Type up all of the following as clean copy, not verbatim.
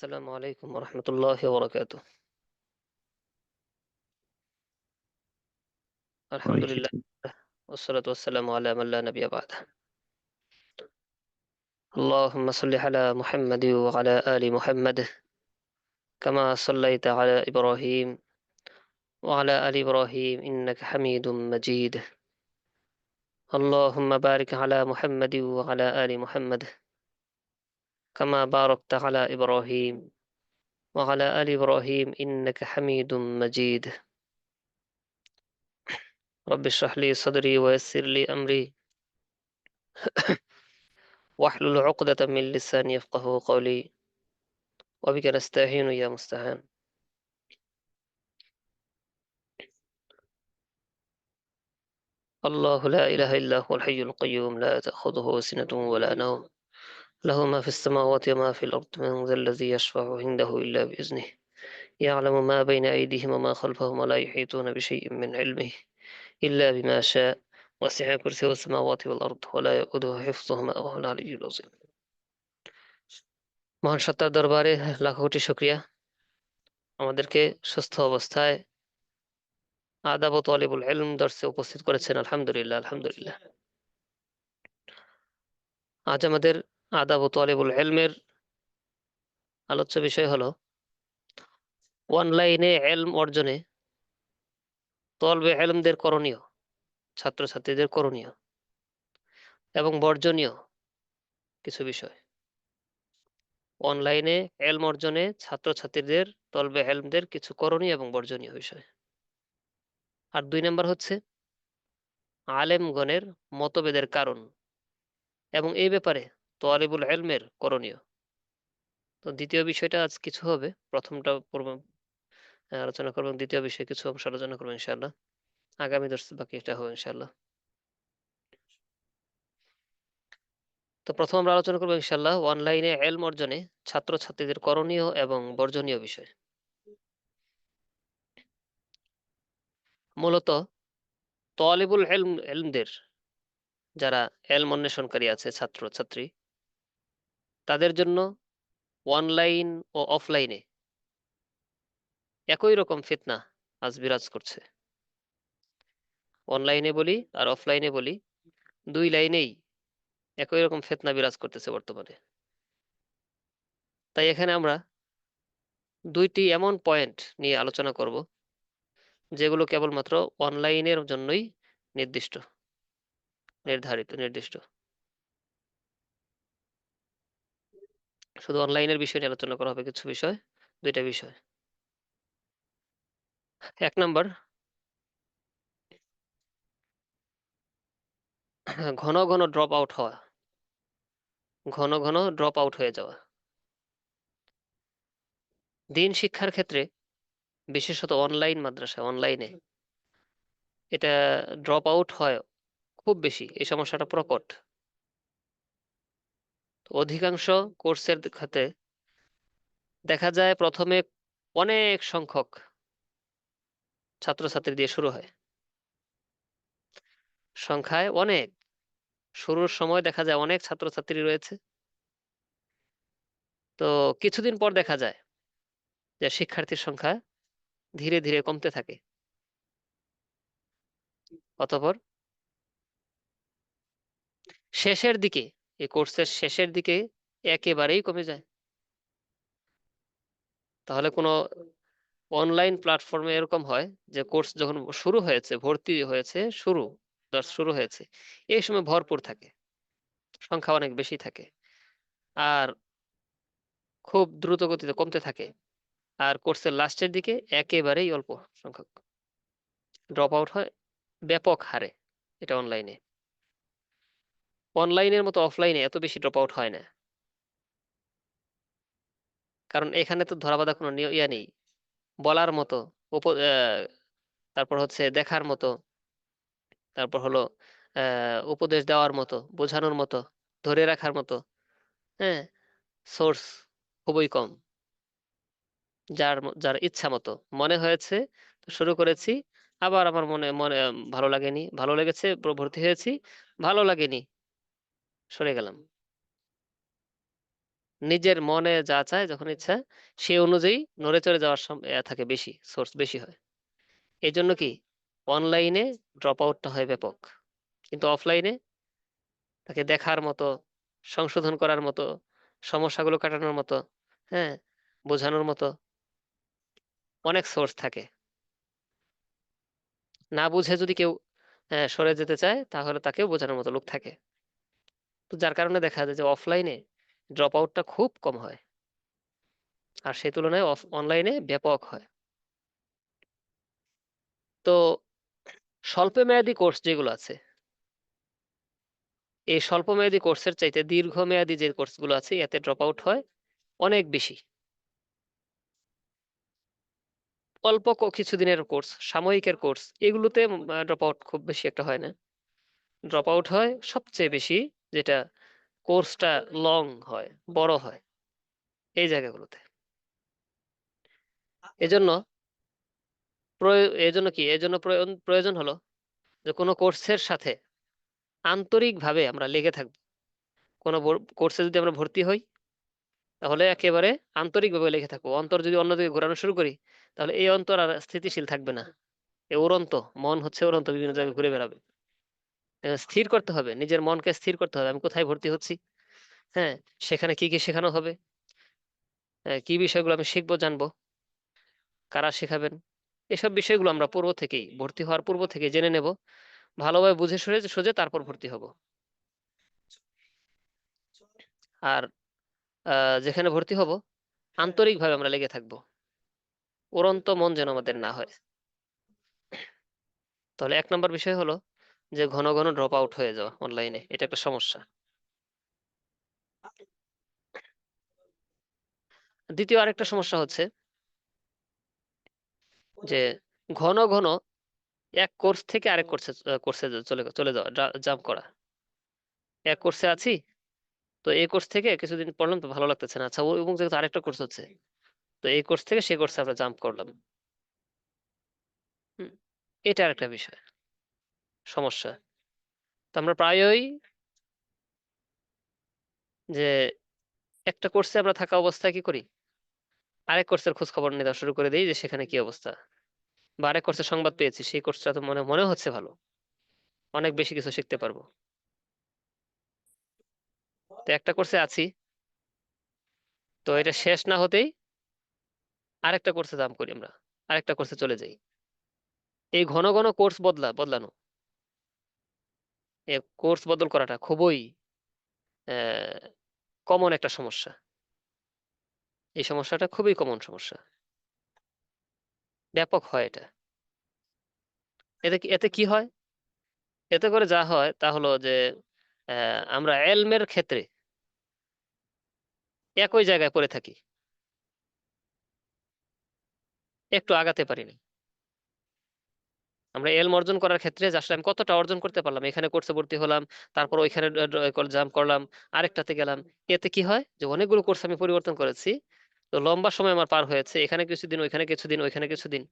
السلام عليكم ورحمة الله وبركاته. الحمد وعليكم لله والصلاة والسلام على من لا نبي بعده. اللهم صل على محمد وعلى آل محمد كما صليت على إبراهيم وعلى آل إبراهيم إنك حميد مجيد. اللهم بارك على محمد وعلى آل محمد كما باركت على إبراهيم وعلى آل إبراهيم إنك حميد مجيد. رب اشرح لي صدري ويسر لي أمري واحلل عقدة من لساني يفقه قولي وبك نستعين يا مستعان. الله لا إله إلا هو الحي القيوم لا تأخذه سنة ولا نوم له ما في السماوات وما في الأرض من ذا الذي يشفع عنده إلا بإذنه يعلم ما بين أيديهم وما خلفهم ولا يحيطون بشيء من علمه إلا بما شاء وسع كرسيه السماوات والأرض ولا يؤوده حفظهما وهو العلي العظيم. মহান সত্তার দরবারে লাখ কোটি শুকরিয়া আমাদেরকে সুস্থ অবস্থায় আদাব ও তালিবুল ইলম দর্সে উপস্থিত করেছেন। আলহামদুলিল্লাহ আলহামদুলিল্লাহ। আজ আমাদের আদাব ও তালিবুল ইলমের আলোচ্য বিষয় হলো অনলাইনে এলম অর্জনে তলবে এলমদের করণীয়, ছাত্রছাত্রীদের করণীয় এবং বর্জনীয় কিছু বিষয়। অনলাইনে এলম অর্জনে ছাত্রছাত্রীদের তলবে এলমদের কিছু করণীয় এবং বর্জনীয় বিষয়। আর 2 নম্বর হচ্ছে আলেমগণের মতভেদের কারণ এবং এই ব্যাপারে তালিবুল ইলমের করণীয়। তো দ্বিতীয় বিষয়টা আজ কিছু হবে, প্রথমটা আলোচনা করবো, দ্বিতীয় বিষয়ে কিছু অংশ আলোচনা করবো ইনশাআল্লাহ। আগামী দর্শে বাকি এটা হবে ইনশাআল্লাহ। তো প্রথম আমরা আলোচনা করবো ইনশাআল্লাহ অনলাইনে এলম অর্জনে ছাত্রছাত্রীদের করণীয় এবং বর্জনীয় বিষয়। মূলত তলিবুল এলমদের যারা এলম অন্বেষণকারী আছে ছাত্রছাত্রী, তাদের জন্য অনলাইন ও অফলাইনে একই রকম ফিতনা আজ বিরাজ করছে। অনলাইনে বলি আর অফলাইনে বলি, দুই লাইনেই একই রকম ফিতনা বিরাজ করতেছে বর্তমানে। তাই এখানে আমরা দুইটি এমন পয়েন্ট নিয়ে আলোচনা করব যেগুলো কেবলমাত্র অনলাইনের জন্যই নির্দিষ্ট, নির্দিষ্ট। শুধু অনলাইনের বিষয় নিয়ে আলোচনা করা হবে, কিছু বিষয়, দুইটা বিষয়। 1 নম্বর, ঘন ঘন ড্রপ আউট হওয়া, ঘন ঘন ড্রপ আউট হয়ে যাওয়া। দিন শিক্ষার ক্ষেত্রে বিশেষত অনলাইন মাদ্রাসা, অনলাইনে এটা ড্রপ আউট হয় খুব বেশি, এই সমস্যাটা প্রকট। অধিকাংশ কোর্সের ক্ষেত্রে দেখা যায় প্রথমে অনেক সংখ্যক ছাত্রছাত্রী দিয়ে শুরু হয়, সংখ্যায় অনেক, শুরুর সময় দেখা যায় অনেক ছাত্রছাত্রী রয়েছে। তো কিছুদিন পর দেখা যায় যে শিক্ষার্থীর সংখ্যা ধীরে ধীরে কমতে থাকে, অতঃপর শেষের দিকে, এই কোর্সের শেষের দিকে একেবারেই কমে যায়। তাহলে কোনো অনলাইন প্ল্যাটফর্মে এরকম হয় যে কোর্স যখন শুরু হয়েছে, ভর্তি হয়েছে, শুরু হয়েছে, এই সময় ভরপুর থাকে, সংখ্যা অনেক বেশি থাকে, আর খুব দ্রুত গতিতে কমতে থাকে। আর কোর্সের লাস্টের দিকে একেবারেই অল্প সংখ্যক ড্রপ আউট হয় ব্যাপক হারে। এটা অনলাইনে। অনলাইনের মতো অফলাইনে এত বেশি ড্রপ আউট হয় না, কারণ এখানে তো ধরাবাঁধা কোনো ইয়া নেই, বলার মতো, তারপর হচ্ছে দেখার মতো, তারপর হলো উপদেশ দেওয়ার মতো, বোঝানোর মতো, ধরে রাখার মতো, হ্যাঁ, সোর্স খুবই কম। যার যার ইচ্ছা মতো মনে হয়েছে তো শুরু করেছি, আবার আমার মনে মনে ভালো লাগেনি, ভালো লেগেছে ভর্তি হয়েছি, ভালো লাগেনি সরে গেলাম। নিজের মনে যা চায় যখন ইচ্ছা সে অনুযায়ী নড়ে চড়ে যাওয়ার থাকে, বেশি সোর্স বেশি হয়। এই জন্য কি অনলাইনে ড্রপ আউটটা হয় ব্যাপক, কিন্তু অফলাইনে তাকে দেখার মতো, সংশোধন করার মতো, সমস্যাগুলো কাটানোর মতো, হ্যাঁ, বোঝানোর মতো অনেক সোর্স থাকে। না বুঝে যদি কেউ সরে যেতে চায় তাহলে তাকেও বোঝানোর মতো লোক থাকে। তো যার কারণে দেখা যায় যে অফলাইনে ড্রপ আউটটা খুব কম হয়, আর সেই তুলনায় অনলাইনে ব্যাপক হয়। তো স্বল্প মেয়াদী কোর্স যেগুলো আছে, এই স্বল্প মেয়াদী কোর্সের চাইতে দীর্ঘমেয়াদী যে কোর্সগুলো আছে এতে ড্রপ আউট হয় অনেক বেশি। অল্প কিছুদিনের কোর্স, সাময়িকের কোর্স, এগুলোতে ড্রপ আউট খুব বেশি একটা হয় না। ড্রপ আউট হয় সবচেয়ে বেশি যেটা কোর্সটা লং হয়, বড় হয়, এই জায়গাগুলোতে। এজন্য এজন্য কি, এজন্য প্রয়োজন হলো যে কোনো কোর্সের সাথে আন্তরিকভাবে আমরা লেগে থাকবো। কোনো কোর্সে যদি আমরা ভর্তি হই তাহলে একেবারে আন্তরিকভাবে লেগে থাকবো। অন্তর যদি অন্যদিকে ঘোরানো শুরু করি তাহলে এই অন্তর আর স্থিতিশীল থাকবে না। এ উড়ন্ত মন হচ্ছে, উড়ন্ত বিভিন্ন জায়গায় ঘুরে বেড়াবে। স্থির করতে হবে, নিজের মনকে স্থির করতে হবে আমি কোথায় ভর্তি হচ্ছি, হ্যাঁ, সেখানে কি কি শেখানো হবে, কি বিষয়গুলো আমি শিখবো জানবো, কারা শেখাবেন, এসব বিষয়গুলো আমরা পূর্ব থেকেই, ভর্তি হওয়ার পূর্ব থেকে জেনে নেব। ভালোভাবে বুঝে সুঝে সুঝে তারপর ভর্তি হব। আর যেখানে ভর্তি হব আন্তরিকভাবে আমরা লেগে থাকবো, উড়ন্ত মন যেন আমাদের না হয়। তাহলে এক নম্বর বিষয় হলো যে ঘন ঘন ড্রপ আউট হয়ে যাওয়া অনলাইনে, এটা একটা সমস্যা। দ্বিতীয় আরেকটা সমস্যা হচ্ছে যে ঘন ঘন এক কোর্স থেকে আরেক কোর্সে কোর্সে চলে চলে যাওয়া, জাম্প করা। এক কোর্সে আছি, তো এই কোর্স থেকে কিছুদিন পড়লাম তো ভালো লাগতেছে না, আচ্ছা এবং যেহেতু আরেকটা কোর্স হচ্ছে, তো এই কোর্স থেকে সেই কোর্সে আমরা জাম্প করলাম। হুম, এটা আরেকটা বিষয়, সমস্যা। তো আমরা প্রায়ই যে একটা কোর্সে আমরা থাকা অবস্থায় কি করি, আরেক কোর্সের খোঁজ খবর নেওয়া শুরু করে দিই যে সেখানে কি অবস্থা, বা আরেক কোর্সের সংবাদ পেয়েছি সেই কোর্সটা তো মনে মনে হচ্ছে ভালো, অনেক বেশি কিছু শিখতে পারবো। তো একটা কোর্সে আছি, তো এটা শেষ না হতেই আরেকটা কোর্সে জাম্প করি আমরা, আরেকটা কোর্সে চলে যাই। এই ঘন ঘন কোর্স বদলানো, এই কোর্স বদল করাটা খুবই কমন একটা সমস্যা। এই সমস্যাটা খুবই কমন সমস্যা, ব্যাপক হয় এটা। এতে কি হয়, এতে করে যা হয় তা হলো যে আমরা এলমের ক্ষেত্রে একই জায়গায় পড়ে থাকি, একটু আগাতে পারি না। আমরা এলম অর্জন করার ক্ষেত্রে যে আসলে আমি কতটা অর্জন করতে পারলাম, এখানে কোর্সে ভর্তি হলাম, তারপর ওইখানে জাম্প করলাম, আরেকটাতে গেলাম, এতে কি হয় যে অনেকগুলো কোর্স আমি পরিবর্তন করেছি, তো লম্বা সময় আমার পার হয়েছে, এখানে কিছুদিন, ওইখানে কিছুদিন, ওইখানে কিছুদিন,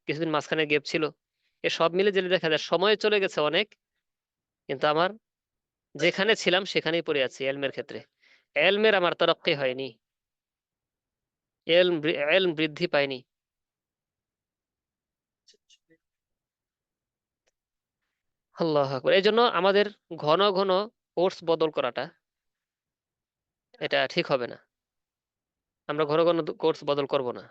কিছুদিন মাঝখানে গ্যাপ ছিল। এ সব মিলে যদি দেখা যায় সময় চলে গেছে অনেক, কিন্তু আমার যেখানে ছিলাম সেখানেই পড়ে আছি এলমের ক্ষেত্রে। এলমের আমার তরক্কি হয়নি, এলম বৃদ্ধি পায়নি। আল্লাহ আকবার। এই জন্য আমাদের ঘন ঘন কোর্স বদল করাটা এটা ঠিক হবে না। আমরা ঘন ঘন কোর্স বদল করব না।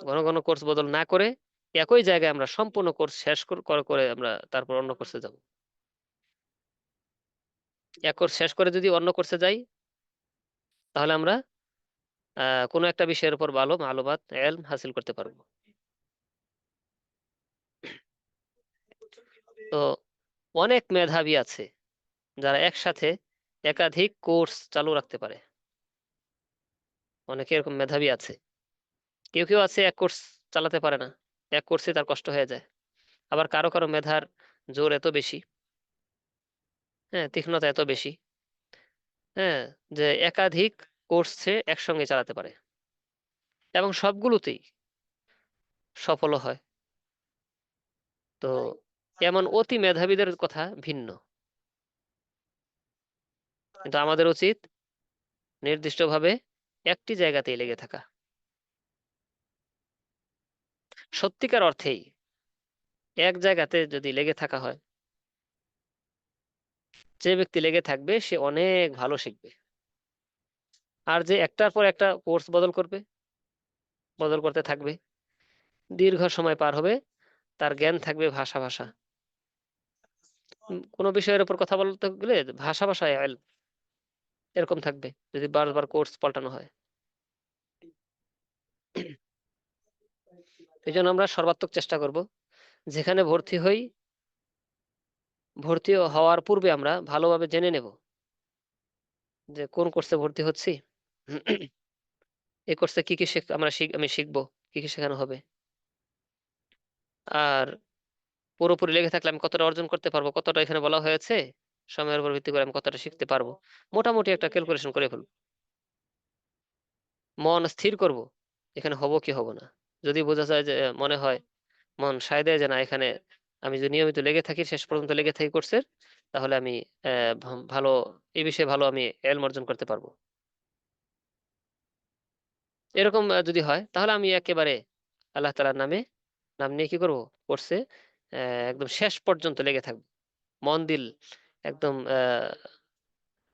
ঘন ঘন কোর্স বদল না করে একই জায়গায় আমরা সম্পূর্ণ কোর্স শেষ করে করে আমরা তারপর অন্য কোর্সে যাব। এক কোর্স শেষ করে যদি অন্য কোর্সে যাই তাহলে আমরা কোনো একটা বিষয়ের উপর ভালো মালুমাত এলম হাসিল করতে পারবো। তো অনেক মেধাবী আছে যারা একসাথে একাধিক কোর্স চালু রাখতে পারে। অনেকে এরকম মেধাবী আছে। কেউ কেউ আছে এক কোর্স চালাতে পারে না, এক কোর্সে তার কষ্ট হয়ে যায়। আবার কারো কারো মেধার জোর এত বেশি, হ্যাঁ, তীক্ষ্ণতা এত বেশি, হ্যাঁ, যে একাধিক কোর্স সে একসঙ্গে চালাতে পারে এবং সবগুলোতেই সফল হয়। তো এমন অতি মেধাবীদের কথা ভিন্ন, কিন্তু আমাদের উচিত নির্দিষ্টভাবে একটি জায়গাতেই লেগে থাকা। সত্যিকার অর্থেই এক জায়গাতে যদি লেগে থাকা হয়, যে ব্যক্তি লেগে থাকবে সে অনেক ভালো শিখবে। আর যে একটার পর একটা কোর্স বদল করবে, বদল করতে থাকবে, দীর্ঘ সময় পার হবে, তার জ্ঞান থাকবে ভাষা ভাষা। কোনো বিষয়ের উপর কথা বলতে গেলে ভাষা ভাষায় এরকম থাকবে যদি বারবার কোর্স পাল্টানো হয়। এই জন্য আমরা সর্বাত্মক চেষ্টা করব, যেখানে ভর্তি হই, ভর্তি হওয়ার পূর্বে আমরা ভালোভাবে জেনে নেব যে কোন কোর্সে ভর্তি হচ্ছি, এই কোর্সে কি কি আমি শিখবো, কি কি শেখানো হবে। আর পুরোপুরি লেগে থাকলে আমি কতটা অর্জন করতে পারবো, কতটা এখানে বলা হয়েছে, সময়ের উপর ভিত্তি করে আমি কতটা শিখতে পারবো, মোটামুটি একটা ক্যালকুলেশন করে ফেলবো। মন স্থির করব এখানে হব কি হব না। যদি বোঝা যায় যে মনে হয়, মন সায় দেয় যে না এখানে আমি যদি নিয়মিত লেগে থাকি, শেষ পর্যন্ত লেগে থাকি কোর্সের, তাহলে আমি ভালো, এই বিষয়ে ভালো আমি এলম অর্জন করতে পারবো। এরকম যদি হয় তাহলে আমি একেবারে আল্লাহ তাআলার নাম নিয়ে কি করব, কোর্সে একদম শেষ পর্যন্ত লেগে থাকবো, মন দিল একদম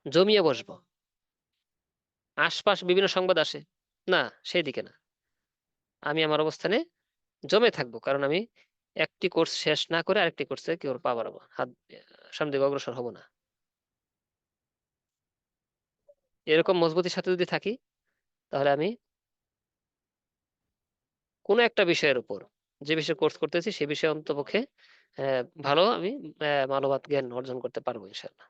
জমিয়ে বসবো। আশপাশ বিভিন্ন সংবাদ আসে, না সেই দিকে না, আমি আমার অবস্থানে জমে থাকবো, কারণ আমি একটি কোর্স শেষ না করে আরেকটি কোর্সে কি ওর পা বাড়াবো, হাত সামনে দিকে অগ্রসর হব না। এরকম মজবুতির সাথে যদি থাকি, তাহলে আমি কোনো একটা বিষয়ের উপর, যে বিষয়ে কোর্স করতেছি সে বিষয়ে অন্ততপক্ষে ভালো আমি মানবাত জ্ঞান অর্জন করতে পারবো ইনশাল্লাহ।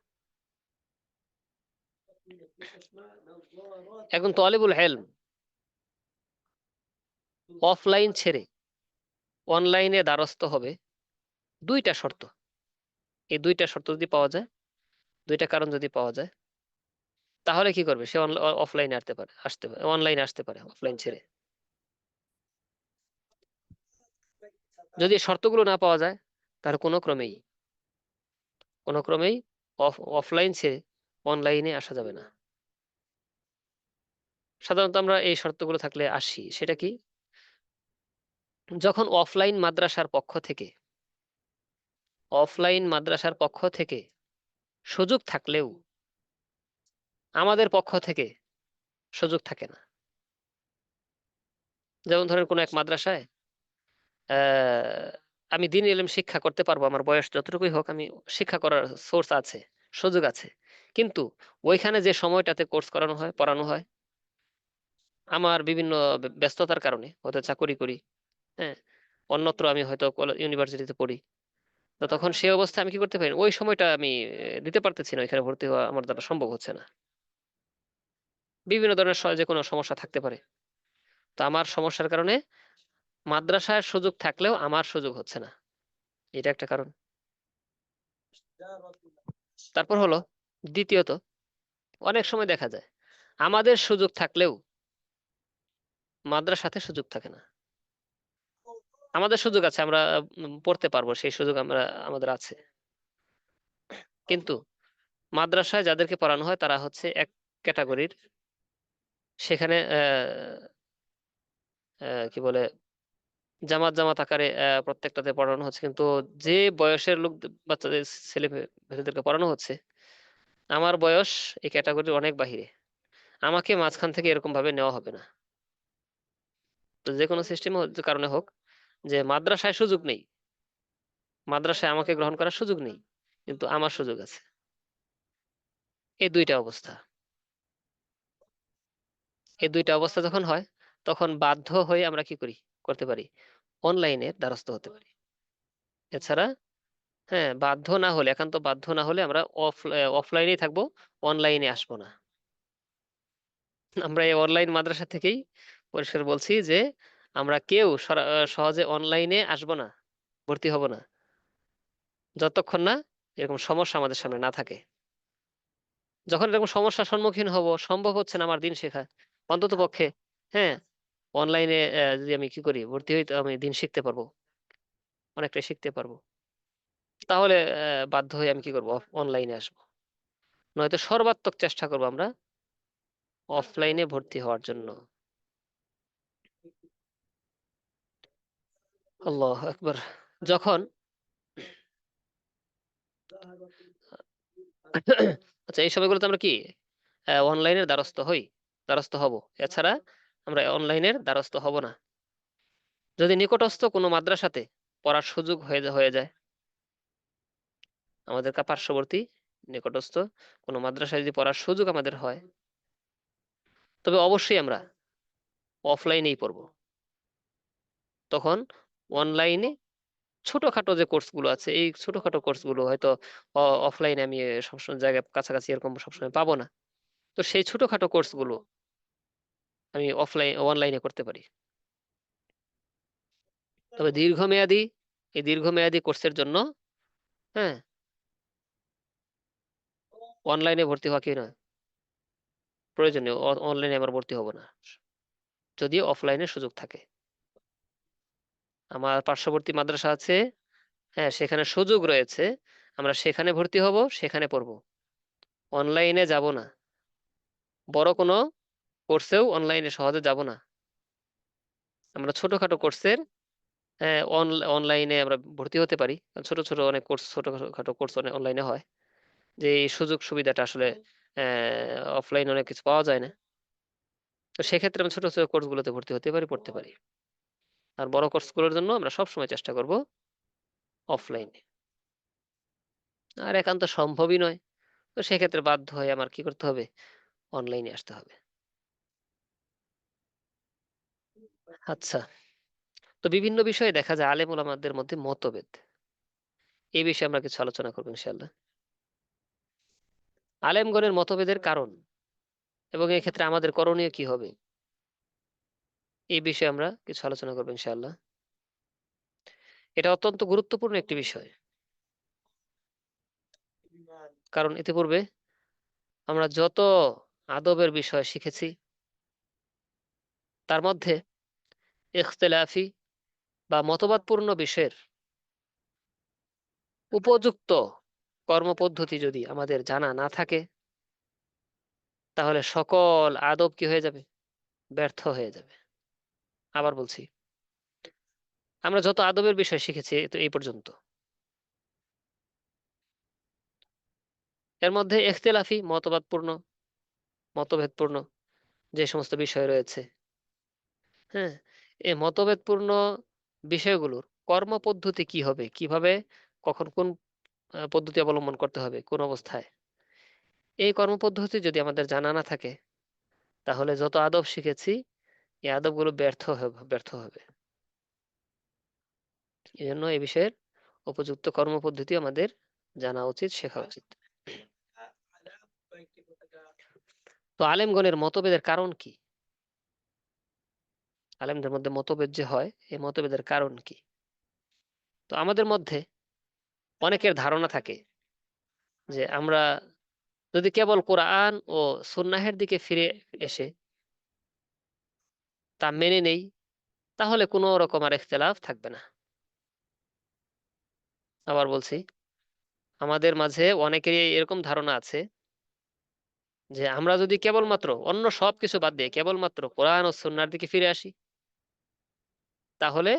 এখন তলিবুল ইলম অফলাইন ছেড়ে অনলাইনে দ্বারস্থ হবে দুইটা শর্ত। এই দুইটা শর্ত যদি পাওয়া যায়, দুইটা কারণ যদি পাওয়া যায়, তাহলে কি করবে সে, অফলাইনে আসতে পারে অনলাইনে আসতে পারে অফলাইন ছেড়ে। যদি এই শর্তগুলো না পাওয়া যায়, তাহলে কোনো ক্রমেই অফলাইন ছেড়ে অনলাইনে আসা যাবে না। সাধারণত আমরা এই শর্তগুলো থাকলে আসি, সেটা কি, যখন অফলাইন মাদ্রাসার পক্ষ থেকে সুযোগ থাকলেও আমাদের পক্ষ থেকে সুযোগ থাকে না। যেমন ধরেন কোনো এক মাদ্রাসায় আহ আমি দ্বীন ইলম শিক্ষা করতে পারবো, আমার বয়স যতটুকুই হোক আমি শিক্ষা করার সোর্স আছে, সুযোগ আছে, কিন্তু ওইখানে যে সময়টাতে কোর্স করানো হয়, পড়ানো হয়, আমার বিভিন্ন ব্যস্ততার কারণে, হয়তো চাকরি করি, হ্যাঁ, অন্যত্র আমি হয়তো ইউনিভার্সিটিতে পড়ি, তো তখন সেই অবস্থায় আমি কি করতে পারি না, ওই সময়টা আমি দিতে পারতেছি না, এখানে ভর্তি হওয়া আমার দ্বারা সম্ভব হচ্ছে না। বিভিন্ন ধরনের যে কোনো সমস্যা থাকতে পারে। তো আমার সমস্যার কারণে মাদ্রাসার সুযোগ থাকলেও আমার সুযোগ হচ্ছে না, এটা একটা কারণ। তারপর হলো দ্বিতীয়ত, অনেক সময় দেখা যায় আমাদের সুযোগ থাকলেও মাদ্রাসাতে সুযোগ থাকে না। আমাদের সুযোগ আছে, আমরা পড়তে পারবো, সেই সুযোগ আমাদের আছে, কিন্তু মাদ্রাসায় যাদেরকে পড়ানো হয় তারা হচ্ছে এক ক্যাটাগরির। সেখানে কি বলে, জামাত জামাত আকারে প্রত্যেকটাতে পড়ানো হচ্ছে, কিন্তু যে বয়সের বাচ্চাদের, ছেলে মেয়েদেরকে পড়ানো হচ্ছে, আমার বয়স এই ক্যাটাগরির অনেক বাহিরে, আমাকে মাঝখান থেকে এরকম ভাবে নেওয়া হবে না। তো যে কোনো সিস্টেম কারণে হোক, যে মাদ্রাসায় সুযোগ নেই, মাদ্রাসায় আমাকে গ্রহণ করার সুযোগ নেই, কিন্তু আমার সুযোগ আছে। এই দুইটা অবস্থা, এই দুইটা অবস্থা যখন হয়, তখন বাধ্য হয়ে আমরা কি করতে পারি, অনলাইনের দ্বারস্থ হতে পারি। এছাড়া, হ্যাঁ, বাধ্য না হলে, একান্ত বাধ্য না হলে আমরা অফলাইনেই থাকবো, অনলাইনে আসবো না। আমরা এই অনলাইন মাদ্রাসা থেকেই পরিষ্কার বলছি যে আমরা কেউ সহজে অনলাইনে আসবো না, ভর্তি হব না, যতক্ষণ না এরকম সমস্যা আমাদের সামনে না থাকে। যখন এরকম সমস্যার সম্মুখীন হব, সম্ভব হচ্ছে না আমার দিন শেখা, অন্তত পক্ষে, হ্যাঁ, অনলাইনে যদি আমি কি করি, ভর্তি হই, তো আমি দিন শিখতে পারবো, অনেকটাই শিখতে পারবো। তাহলে বাধ্য হয়ে আমি কি করবো, অনলাইনে আসবো। নয়তো সর্বাত্মক চেষ্টা করবো আমরা অফলাইনে ভর্তি হওয়ার জন্য। আল্লাহ আকবার। যখন আচ্ছা, এই সময়গুলোতে আমরা কি অনলাইনের দ্বারস্থ হব। এছাড়া আমরা অনলাইনের দ্বারস্থ হব না। যদি নিকটস্থ কোনো মাদ্রাসাতে পড়ার সুযোগ হয়ে যায়, আমাদের পার্শ্ববর্তী নিকটস্থ কোনো মাদ্রাসায় যদি পড়ার সুযোগ আমাদের হয়, তবে অবশ্যই আমরা অফলাইনেই পড়ব। তখন অনলাইনে ছোটখাটো যে কোর্সগুলো আছে, এই ছোটখাটো কোর্সগুলো হয়তো অফলাইনে আমি সবসময় জায়গায় কাছাকাছি এরকম সবসময় পাবো না। তো সেই ছোটখাটো কোর্সগুলো আমি অনলাইনে করতে পারি। তবে দীর্ঘমেয়াদী কোর্সের জন্য, হ্যাঁ, অনলাইনে ভর্তি হওয়া কি নয় প্রয়োজনীয়। অনলাইনে আমার ভর্তি হব না, যদিও অফলাইনে সুযোগ থাকে। আমার পার্শ্ববর্তী মাদ্রাসা আছে, হ্যাঁ, সেখানে সুযোগ রয়েছে, আমরা সেখানে ভর্তি হব, সেখানে পড়ব, অনলাইনে যাব না। বড় কোনো কোর্সেও অনলাইনে সহজে যাব না। আমরা ছোটখাটো কোর্সের, হ্যাঁ, অনলাইনে আমরা ভর্তি হতে পারি। কারণ ছোট ছোট অনেক কোর্স, ছোটখাটো কোর্স অনলাইনে হয়, যে এই সুযোগ সুবিধাটা আসলে অফলাইনে অনেক কিছু পাওয়া যায় না। তো সেক্ষেত্রে আমরা ছোট ছোট কোর্সগুলোতে ভর্তি হতে পারি, পড়তে পারি। আর বড় কোর্সগুলোর জন্য আমরা সবসময় চেষ্টা করব অফলাইনে। আর একান্ত সম্ভবই নয়, তো সেক্ষেত্রে বাধ্য হয়ে আমার কি করতে হবে, অনলাইনে আসতে হবে। আচ্ছা, তো বিভিন্ন বিষয়ে দেখা যায় আলেম ওলামাদের মধ্যে মতভেদ। এই বিষয়ে আমরা কিছু আলোচনা করবো ইনশাআল্লাহ। আলেমগণের মতভেদের কারণ এবং এক্ষেত্রে আমাদের করণীয় কি হবে, এই বিষয়ে আমরা কিছু আলোচনা করবো ইনশাআল্লাহ। এটা অত্যন্ত গুরুত্বপূর্ণ একটি বিষয়, কারণ ইতিপূর্বে আমরা যত আদবের বিষয় শিখেছি, তার মধ্যে ইখতিলাফি বা মতবাদপূর্ণ বিষয়ের উপযুক্ত কর্মপদ্ধতি যদি আমাদের জানা না থাকে, তাহলে সকল আদব কি হয়ে যাবে, ব্যর্থ হয়ে যাবে। আবার বলছি, আমরা যত আদবের বিষয় শিখেছি তো এই পর্যন্ত, এর মধ্যে ইখতিলাফি মতভেদপূর্ণ যে সমস্ত বিষয় রয়েছে, হ্যাঁ, এই মতভেদপূর্ণ বিষয়গুলোর কর্মপদ্ধতি কি হবে, কিভাবে, কখন কোন পদ্ধতি অবলম্বন করতে হবে কোন অবস্থায়, এই কর্মপদ্ধতি যদি আমাদের জানা না থাকে, তাহলে যত আদব শিখেছি এই আদবগুলো ব্যর্থ হবে। এই জন্য এই বিষয়ের উপযুক্ত কর্মপদ্ধতি আমাদের জানা উচিত, শেখা উচিত। তো আলেমগণের মতভেদের কারণ কি, আলেমদের মধ্যে মতভেদ যে হয়, এই মতভেদের কারণ কি? তো আমাদের মধ্যে অনেকের ধারণা থাকে যে আমরা যদি কেবল কোরআন ও সুন্নাহের দিকে ফিরে এসে তা মেনে নেই, তাহলে কোনো রকম আর ইখতিলাফ থাকবে না। আবার বলছি, আমাদের মাঝে অনেকেরই এরকম ধারণা আছে যে আমরা যদি কেবলমাত্র অন্য সব কিছু বাদ দিয়ে কেবলমাত্র কোরআন ও সুন্নাহর দিকে ফিরে আসি, তাহলে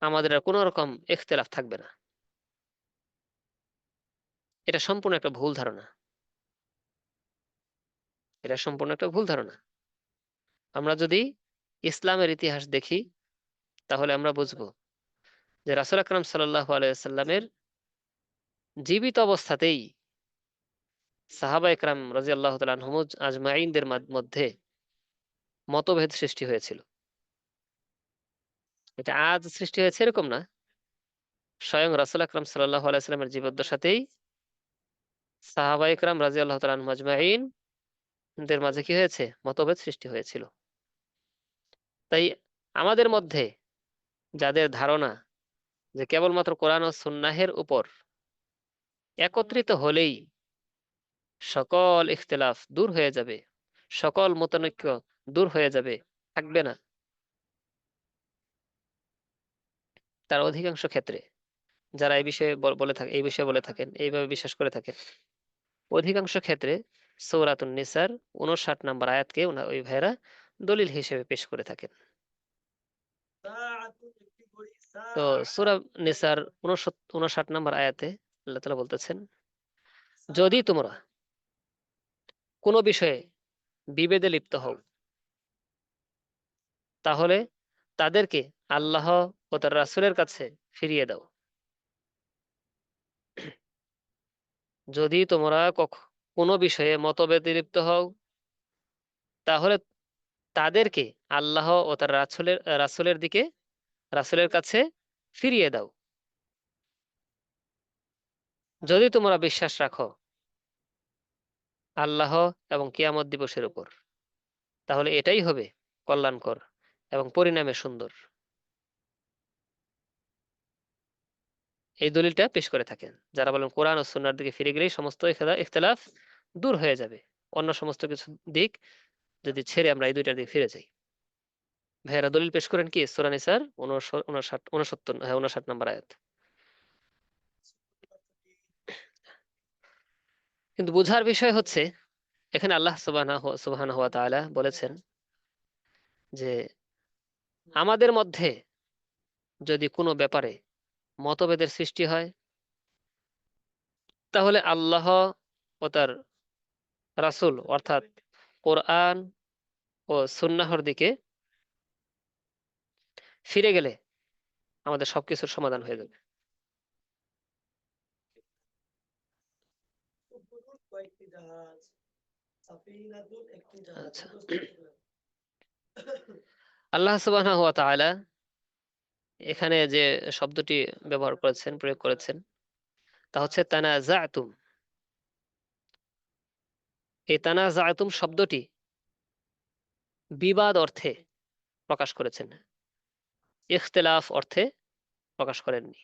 আমাদের আর কোনো রকম ইখতিলাফ থাকবে না। এটা সম্পূর্ণ একটা ভুল ধারণা। এটা সম্পূর্ণ একটা ভুল ধারণা। আমরা যদি ইসলামের ইতিহাস দেখি, তাহলে আমরা বুঝবো যে রাসূল আকরাম সাল্লাল্লাহু আলাইহি সাল্লামের জীবিত অবস্থাতেই সাহাবা একরাম রাদিয়াল্লাহু তাআলা আনহুম আজমাইনদের মধ্যে মতভেদ সৃষ্টি হয়েছিল। এটা আজ সৃষ্টি হয়েছে এরকম না, স্বয়ং রাসূল আকরাম সাল্লাল্লাহু আলাইহি সাল্লামের জীবদ্দশাতেই সাহাবা একরাম রাদিয়াল্লাহু তাআলা আনহুম আজমাইন দের মাঝে কি হয়েছে, মতভেদ সৃষ্টি হয়েছিল। তাই আমাদের মধ্যে যাদের ধারণা যে কেবলমাত্র কোরআন ও সুন্নাহের উপর একত্রিত হলেই সকল ইখতিলাফ দূর হয়ে যাবে, সকল মতানৈক্য দূর হয়ে যাবে, থাকবে না, তার অধিকাংশ ক্ষেত্রে যারা এই বিষয়ে বলে থাকে, এই বিষয়ে বলে থাকেন, এইভাবে বিশ্বাস করে থাকেন, অধিকাংশ ক্ষেত্রে সূরাতুন নিসার 59 নম্বর আয়াতকে ওই ভাইরা দলিল হিসেবে পেশ করে থাকেন। তো সূরা নিসার 59 নম্বর আয়াতে আল্লাহ তাআলা বলতেছেন, যদি তোমরা কোনো বিষয়ে বিভেদে লিপ্ত হও তাহলে তাদেরকে আল্লাহ ও তার রাসূলের কাছে ফিরিয়ে দাও। যদি তোমরা কোনো বিষয়ে মতভেদে লিপ্ত হও তাহলে তাদেরকে আল্লাহ ও তার রাসূলের দিকে, রাসূলের কাছে ফিরিয়ে দাও। যদি তোমরা বিশ্বাস রাখো আল্লাহ এবং কিয়ামত দিবসের উপর, তাহলে এটাই হবে কল্যাণকর এবং পরিণামে সুন্দর। এই দলিলটা পেশ করে থাকেন যারা বলেন কোরআন ও সুন্নাহর দিকে ফিরে গেলেই সমস্ত ইখতিলাফ দূর হয়ে যাবে, অন্য সমস্ত কিছু দিক যদি ছেড়ে আমরা এই দুইটার দিকে ফিরে যাই। ভাইয়েরা দলিল পেশ করেন কি সূরা নিসার 59 নম্বর আয়াত। কিন্তু বুঝার বিষয় হচ্ছে এখানে আল্লাহ সুবহানাহু ওয়া তাআলা বলেছেন যে আমাদের মধ্যে যদি কোনো ব্যাপারে মতভেদের সৃষ্টি হয় তাহলে আল্লাহ ও তার রাসূল অর্থাৎ কোরআন ও সুন্নাহর দিকে ফিরে গেলে আমাদের সবকিছুর সমাধান হয়ে যাবে। আচ্ছা, আল্লাহ সুবহানাহু ওয়া তাআলা এখানে যে শব্দটি ব্যবহার করেছেন, প্রয়োগ করেছেন, তা হচ্ছে তানাজাতুম। এই তানাজাতুম শব্দটি বিবাদ অর্থে প্রকাশ করেছেন, ইখতিলাফ অর্থে প্রকাশ করেননি।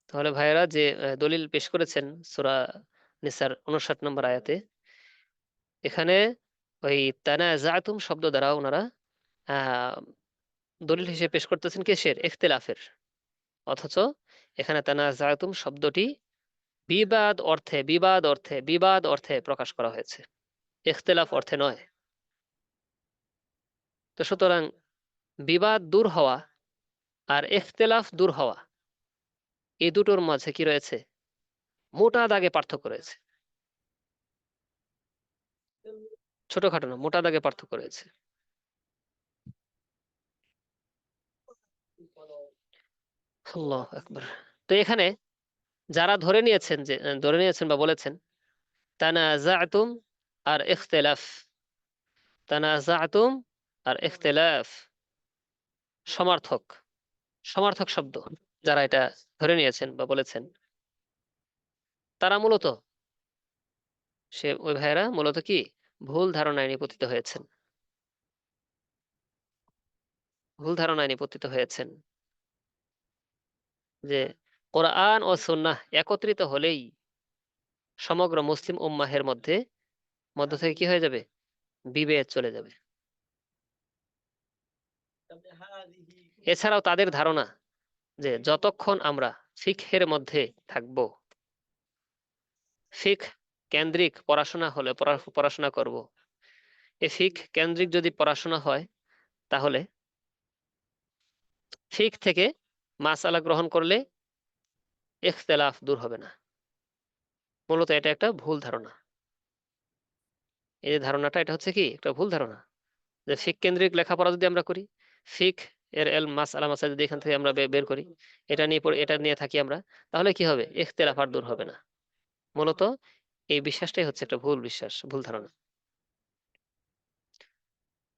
তাহলে ভাইয়েরা যে দলিল পেশ করেছেন সূরা নিসার 59 নম্বর আয়াতে, এখানে ওই তানাজাতুম শব্দ দ্বারা ওনারা আহ দলিল হিসেবে পেশ করতেছেন কিসের? ইখতিলাফের। অথচ এখানে তানাজাতুম শব্দটি বিবাদ অর্থে প্রকাশ করা হয়েছে, ইখতিলাফ অর্থে নয়। তো সুতরাং বিবাদ দূর হওয়া আর ইখতিলাফ দূর হওয়া, এই দুটোর মাঝে কি রয়েছে? মোটা দাগে পার্থক্য রয়েছে, ছোটখাটো না, মোটা দাগে পার্থক্য রয়েছে। আল্লাহু আকবার। তো এখানে যারা ধরে নিয়েছেন বা বলেছেন তানাজাতুম আর ইখতিলাফ, তানাজাতুম আর ইখতিলাফ সমার্থক, সমার্থক শব্দ, যারা এটা ধরে নিয়েছেন বা বলেছেন তারা মূলত, ওই ভাইয়েরা মূলত কি ভুল ধারণায় নিপতিত হয়েছেন, ভুল ধারণায় নিপতিত হয়েছেন যে কোরআন ও সুন্নাহ একত্রিত হলেই সমগ্র মুসলিম উম্মাহের মধ্য থেকে কি হয়ে যাবে? বিভেদ চলে যাবে। এছাড়াও তাদের ধারণা যে যতক্ষণ আমরা ফিকহের মধ্যে থাকব, ফিক কেন্দ্রিক পড়াশোনা হলে পড়াশোনা করব, এই ফিক কেন্দ্রিক যদি পড়াশোনা হয় তাহলে ফিক থেকে মাসআলা গ্রহণ করলে ইখতিলাফ দূর হবে না। মূলত এটা একটা ভুল ধারণা। এই যে ধারণাটা, এটা হচ্ছে কি একটা ভুল ধারণা যে ফিক কেন্দ্রিক লেখাপড়া যদি আমরা করি, ফিক এর মাসআলা মাসাইল যদি এখান থেকে আমরা বের করি, এটা নিয়ে থাকি আমরা, তাহলে কি হবে? ইখতিলাফ আর দূর হবে না। মূলত এই বিশ্বাসটাই হচ্ছে একটা ভুল বিশ্বাস, ভুল ধারণা।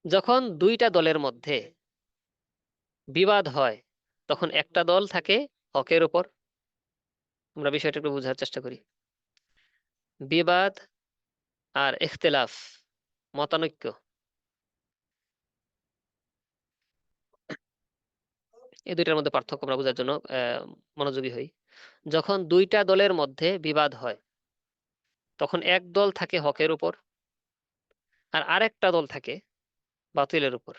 যখন দুইটা দলের মধ্যে বিবাদ হয় তখন একটা দল থাকে হকের উপর। আমরা বিষয়টা একটু বোঝার চেষ্টা করি। বিবাদ আর ইখতিলাফ, মতানৈক্য, এই দুইটার মধ্যে পার্থক্য আমরা বোঝার জন্য মনোযোগী হই। যখন দুইটা দলের মধ্যে বিবাদ হয় তখন এক দল থাকে হকের উপর আর আরেকটা দল থাকে বাতিলের উপর।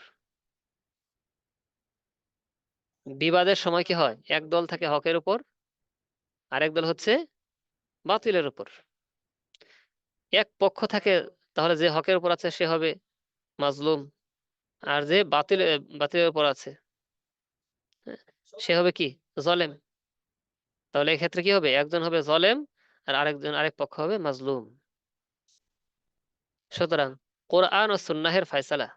বিবাদের সময় কি হয়? এক দল থাকে হকের উপর, আরেক দল হচ্ছে বাতিলের উপর। এক পক্ষ থাকে, তাহলে যে হকের উপর আছে সে হবে মাজলুম, আর যে বাতিলের উপর আছে, হ্যাঁ, সে হবে কি, জলেম। তাহলে এক্ষেত্রে কি হবে, একজন হবে জলেম আর আরেক পক্ষ হবে মাজলুম। সুতরাং কোরআন ও সুন্নাহের ফায়সালা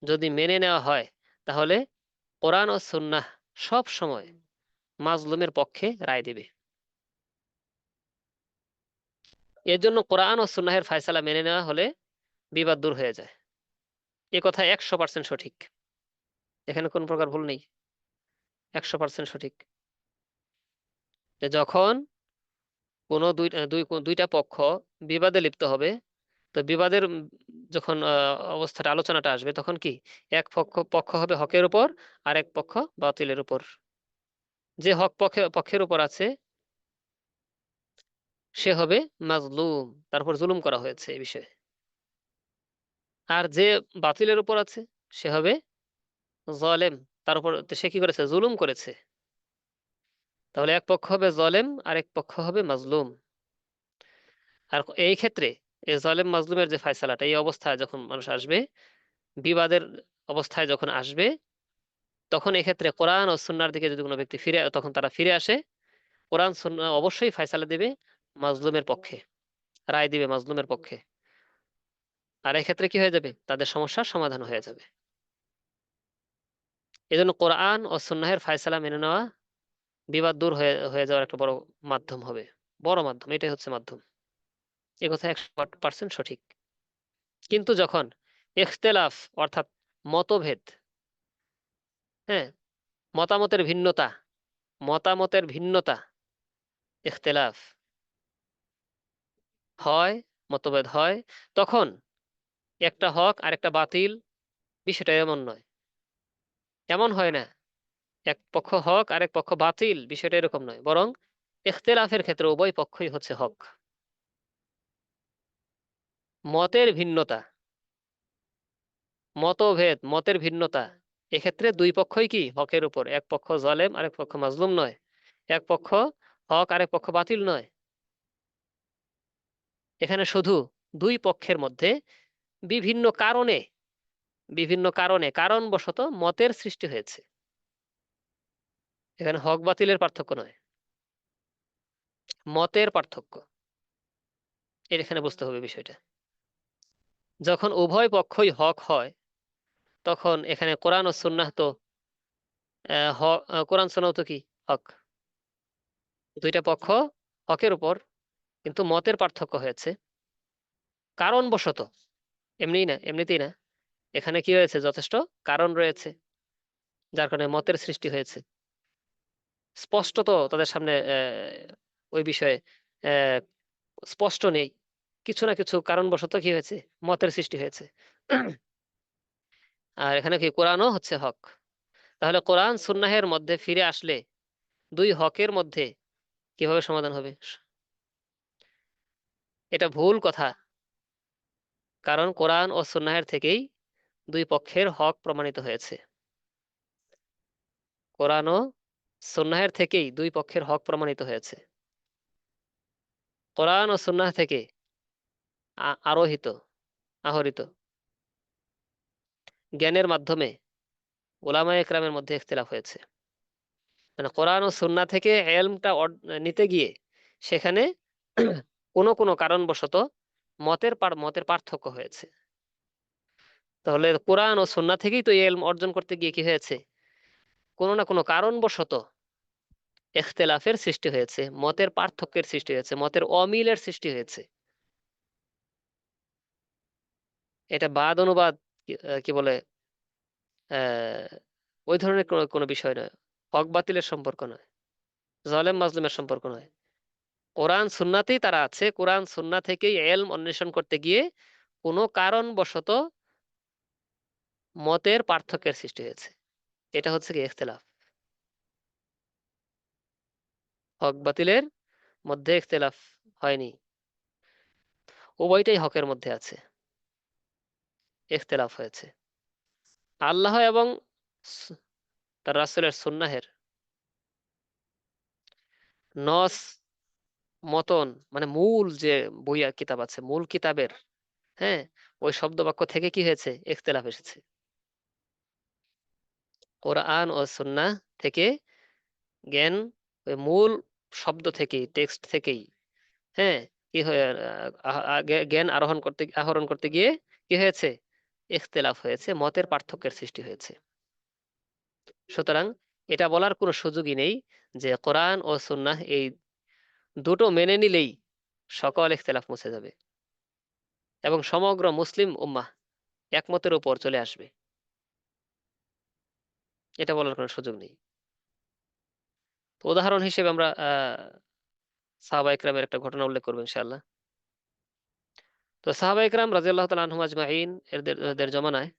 যদি মেনে নেওয়া হয়, তাহলে কোরআন ও সুন্নাহ সব সময় মাজলুমের পক্ষে রায় দেবে। এর জন্য কোরআন ও সুন্নাহের ফায়সালা মেনে নেওয়া হলে বিবাদ দূর হয়ে যায়। এ কথা 100% সঠিক, এখানে কোন প্রকার ভুল নেই, 100% সঠিক। যে যখন কোনো দুইটা পক্ষ বিবাদে লিপ্ত হবে, তো বিবাদের যখন অবস্থাটা আলোচনাটা আসবে, তখন কি এক পক্ষ পক্ষ হবে হকের উপর আর এক পক্ষ বাতিলের উপর। যে হক পক্ষের উপর আছে সে হবে মাজলুম, তারপর জুলুম করা হয়েছে এই বিষয়ে। আর যে বাতিলের উপর আছে সে হবে জালেম, তার উপর সে কি করেছে, জুলুম করেছে। তাহলে এক পক্ষ হবে জালেম আর এক পক্ষ হবে মাজলুম। আর এই ক্ষেত্রে এই জালেম মাজলুমের যে ফায়সালাটা, এই অবস্থায় যখন মানুষ আসবে, বিবাদের অবস্থায় যখন আসবে, তখন এক্ষেত্রে কোরআন ও সুন্নাহর দিকে যদি কোনো ব্যক্তি তখন তারা ফিরে আসে, কোরআন সুন্নাহ অবশ্যই ফায়সালা দিবে মাজলুমের পক্ষে, রায় দিবে মাজলুমের পক্ষে। আর এক্ষেত্রে কি হয়ে যাবে, তাদের সমস্যার সমাধান হয়ে যাবে। এজন্য কোরআন ও সুন্নাহের ফায়সালা মেনে নেওয়া বিবাদ দূর হয়ে হয়ে যাওয়ার একটা বড় মাধ্যম হবে, বড় মাধ্যম, এটাই হচ্ছে মাধ্যম। এ কথা 100% সঠিক। কিন্তু যখন ইখতিলাফ অর্থাৎ মতভেদ, হ্যাঁ, মতামতের ভিন্নতা, মতামতের ভিন্নতা, ইখতিলাফ হয়, মতভেদ হয়, তখন একটা হক আর একটা বাতিল, বিষয়টা এমন নয়, এমন হয় না এক পক্ষ হক আর এক পক্ষ বাতিল, বিষয়টা এরকম নয়, বরং ইখতিলাফের ক্ষেত্রে উভয় পক্ষই হচ্ছে হক। মতের ভিন্নতা, মতের ভিন্নতা, এক্ষেত্রে দুই পক্ষই কি হকের উপর, এক পক্ষ জালেম আরেক পক্ষ মাজলুম নয়, এক পক্ষ হক আরেক পক্ষ বাতিল নয়। এখানে শুধু দুই পক্ষের মধ্যে বিভিন্ন কারণে, কারণবশত মতের সৃষ্টি হয়েছে। এখানে হক বাতিলের পার্থক্য নয়, মতের পার্থক্য, এর এখানে বুঝতে হবে বিষয়টা। যখন উভয় পক্ষই হক হয়, তখন এখানে কোরআন ও সুন্নাহ তো কোরআন সুন্নাহ তো কি হক, দুইটা পক্ষ হকের উপর, কিন্তু মতের পার্থক্য হয়েছে কারণবশত, এমনিতেই না, এখানে কি হয়েছে, যথেষ্ট কারণ রয়েছে যার কারণে মতের সৃষ্টি হয়েছে। স্পষ্ট তো তাদের সামনে ওই বিষয়ে আহ, স্পষ্ট নেই, কিছু না কিছু কারণবশত কি হয়েছে, মতের সৃষ্টি হয়েছে। আর এখানে কি কোরআনও হচ্ছে হক, তাহলে কোরআন সুন্নাহের মধ্যে ফিরে আসলে দুই হকের মধ্যে কিভাবে সমাধান হবে, এটা ভুল কথা। কারণ কোরআন ও সুন্নাহের থেকেই দুই পক্ষের হক প্রমাণিত হয়েছে, কোরআন ও সুন্নাহের থেকেই দুই পক্ষের হক প্রমাণিত হয়েছে। কোরআন ও সুন্নাহ থেকে আরোহিত, আহরিত জ্ঞানের মাধ্যমে উলামায়ে কেরামের মধ্যে ইখতিলাফ হয়েছে। মানে কোরআন ও সুন্নাহ থেকে এলমটা নিতে গিয়ে সেখানে কোনো কোনো কারণবশত মতের পার্থক্য হয়েছে। তাহলে কোরআন ও সুন্নাহ থেকেই তো এই এলম অর্জন করতে গিয়ে কি হয়েছে, কোনো না কোনো কারণবশত ইখতিলাফের সৃষ্টি হয়েছে, মতের পার্থক্যের সৃষ্টি হয়েছে, মতের অমিলের সৃষ্টি হয়েছে। এটা বাদ অনুবাদ কি বলে, আহ ওই ধরনের কোনো কোনো বিষয় নয়, হক বাতিলের সম্পর্ক নয়, জালেম মাজলুমের সম্পর্ক নয়। কোরআন সুন্নাতেই তারা আছে, কোরআন সুন্নাহ থেকেই এলম অন্বেষণ করতে গিয়ে কোনো কারণবশত মতের পার্থক্যের সৃষ্টি হয়েছে, এটা হচ্ছে কি ইখতিলাফ। হক বাতিলের মধ্যে ইখতিলাফ হয়নি, উভয়টাই হকের মধ্যে আছে, ইখতিলাফ হয়েছে। আল্লাহ এবং স- তার রাসূলের সুন্নাহের নস মতন মানে মূল যে বই আর কিতাব আছে, মূল কিতাবের, হ্যাঁ, ওই শব্দ বাক্য থেকে কি হয়েছে, ইখতিলাফ এসেছে। কোরআন ও সুন্নাহ থেকে জ্ঞান, ওই মূল শব্দ থেকেই, টেক্সট থেকেই, হ্যাঁ, কি হয়ে জ্ঞান আহরণ করতে গিয়ে কি হয়েছে, ইখতিলাফ হয়েছে, মতের পার্থক্যের সৃষ্টি হয়েছে। সুতরাং এটা বলার কোনো সুযোগই নেই যে কোরআন ও সুন্নাহ এই দুটো মেনে নিলেই সকল ইখতিলাফ মুছে যাবে এবং সমগ্র মুসলিম উম্মাহ একমতের উপর চলে আসবে। এটা বলার কোনো সুযোগ নেই। তো উদাহরণ হিসেবে আমরা সাহাবা ইকরামের একটা ঘটনা উল্লেখ করবো ইনশাআল্লাহ। তো সাহাবা ইকরাম রাদিয়াল্লাহু তাআলা আনহুম আজমাইন এদের এদের জমানায়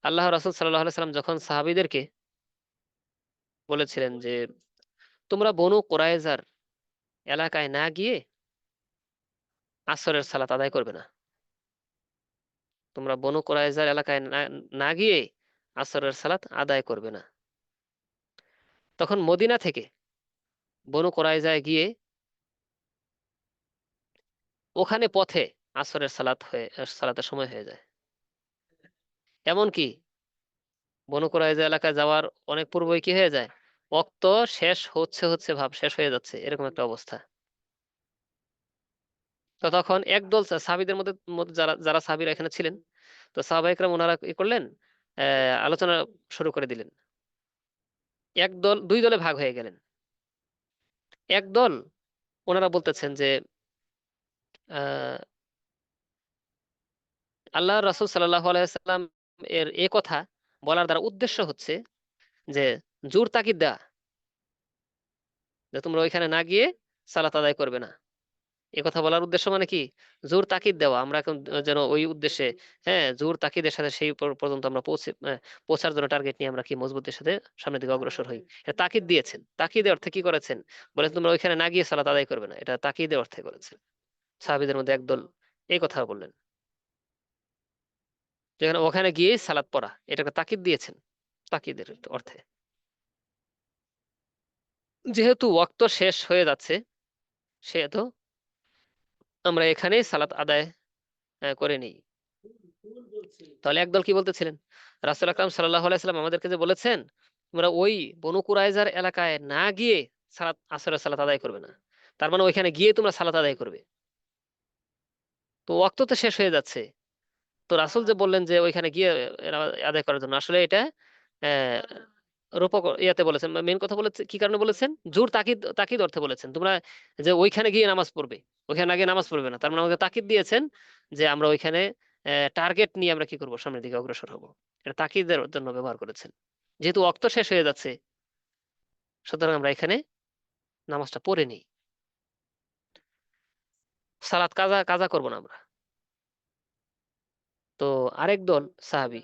আল্লাহ রাসূল সাল্লাল্লাহু আলাইহি সাল্লাম যখন সাহাবীদেরকে বলেছিলেন যে তোমরা বনু কুরাইজার এলাকায় না গিয়ে আসরের সালাত আদায় করবে না, তোমরা বনু কুরাইজার এলাকায় না না গিয়ে আসরের সালাত আদায় করবে না, তখন মদিনা থেকে বনু কুরাইজায় গিয়ে ওখানে পথে আসরের সালাতের সময় হয়ে যায়। এমনকি বনু কুরাইজা এলাকায় যাওয়ার অনেক পূর্বেই কি হয়ে যায়, ওয়াক্ত শেষ হচ্ছে হচ্ছে ভাব, শেষ হয়ে যাচ্ছে, এরকম একটা অবস্থা। তো তখন একদল সাহাবীদের মধ্যে মধ্যে যারা যারা সাহাবীরা এখানে ছিলেন, তো সাহাবা ইকরাম ওনারা কি করলেন, আলোচনা শুরু করে দিলেন। দুই দলে ভাগ হয়ে গেলেন। এক দল ওনারা বলতেছেন যে আহ, আল্লাহ রাসূল সাল্লাল্লাহু আলাইহি সাল্লাম এর এ কথা বলার দ্বারা উদ্দেশ্য হচ্ছে যে জোর তাকিদ দেয়া, যে তোমরা ওইখানে না গিয়ে সালাত আদায় করবে না। এ কথা বলার উদ্দেশ্য মানে কি, জোর তাকিদ দেওয়া, আমরা এখন যেন ওই উদ্দেশ্যে, হ্যাঁ, জোর তাকিদের সাথে সেই পর্যন্ত আমরা পৌঁছার জন্য টার্গেট নিয়ে আমরা কি মজবুতের সাথে সামনের দিকে অগ্রসর হই। এটা তাকিদ দিয়েছেন। তাকিদের অর্থে কি করেছেন, বলেন তোমরা ওইখানে না গিয়ে সালাত আদায় করবে না, এটা তাকিদের অর্থে করেছেন। সাহাবীদের মধ্যে একদল এই কথা বললেন, যেখানে ওখানে গিয়ে সালাত পড়া, এটাকে তাকিদ দিয়েছেন, তাকিদের অর্থে। যেহেতু ওয়াক্ত শেষ হয়ে যাচ্ছে, সেহেতু আমরা এখানেই সালাত আদায় করে নিই। তাহলে একদল কি বলতেছিলেন, রাসূল আকরাম সাল্লাল্লাহু আলাইহি সাল্লাম আমাদেরকে যে বলেছেন তোমরা ওই বনু কুরাইজার এলাকায় না গিয়ে আসরের সালাত আদায় করবে না, তার মানে ওইখানে গিয়ে তোমরা সালাত আদায় করবে। তো ওয়াক্ত তো শেষ হয়ে যাচ্ছে। তো রাসূল যে বললেন যে ওইখানে গিয়ে এরা আদায় করার জন্য, আসলে এটা আহ রূপক ইয়াতে বলেছেন, মেন কথা বলেছে কি কারণে বলেছেন, জোর তাকিদ তাকিদ অর্থে বলেছেন তোমরা যে ওইখানে গিয়ে নামাজ পড়বে, ওইখানে আগে নামাজ পড়বে না, তার মানে আমাকে তাকিদ দিয়েছেন যে আমরা ওইখানে টার্গেট নিয়ে আমরা কি করব, সামনের দিকে অগ্রসর হব। এটা তাকিদের জন্য ব্যবহার করেছেন। যেহেতু ওয়াক্ত শেষ হয়ে যাচ্ছে, সুতরাং আমরা এখানে নামাজটা পড়ে নিই, সালাত কাজা কাজা করব না আমরা। তো আরেক দল সাহাবী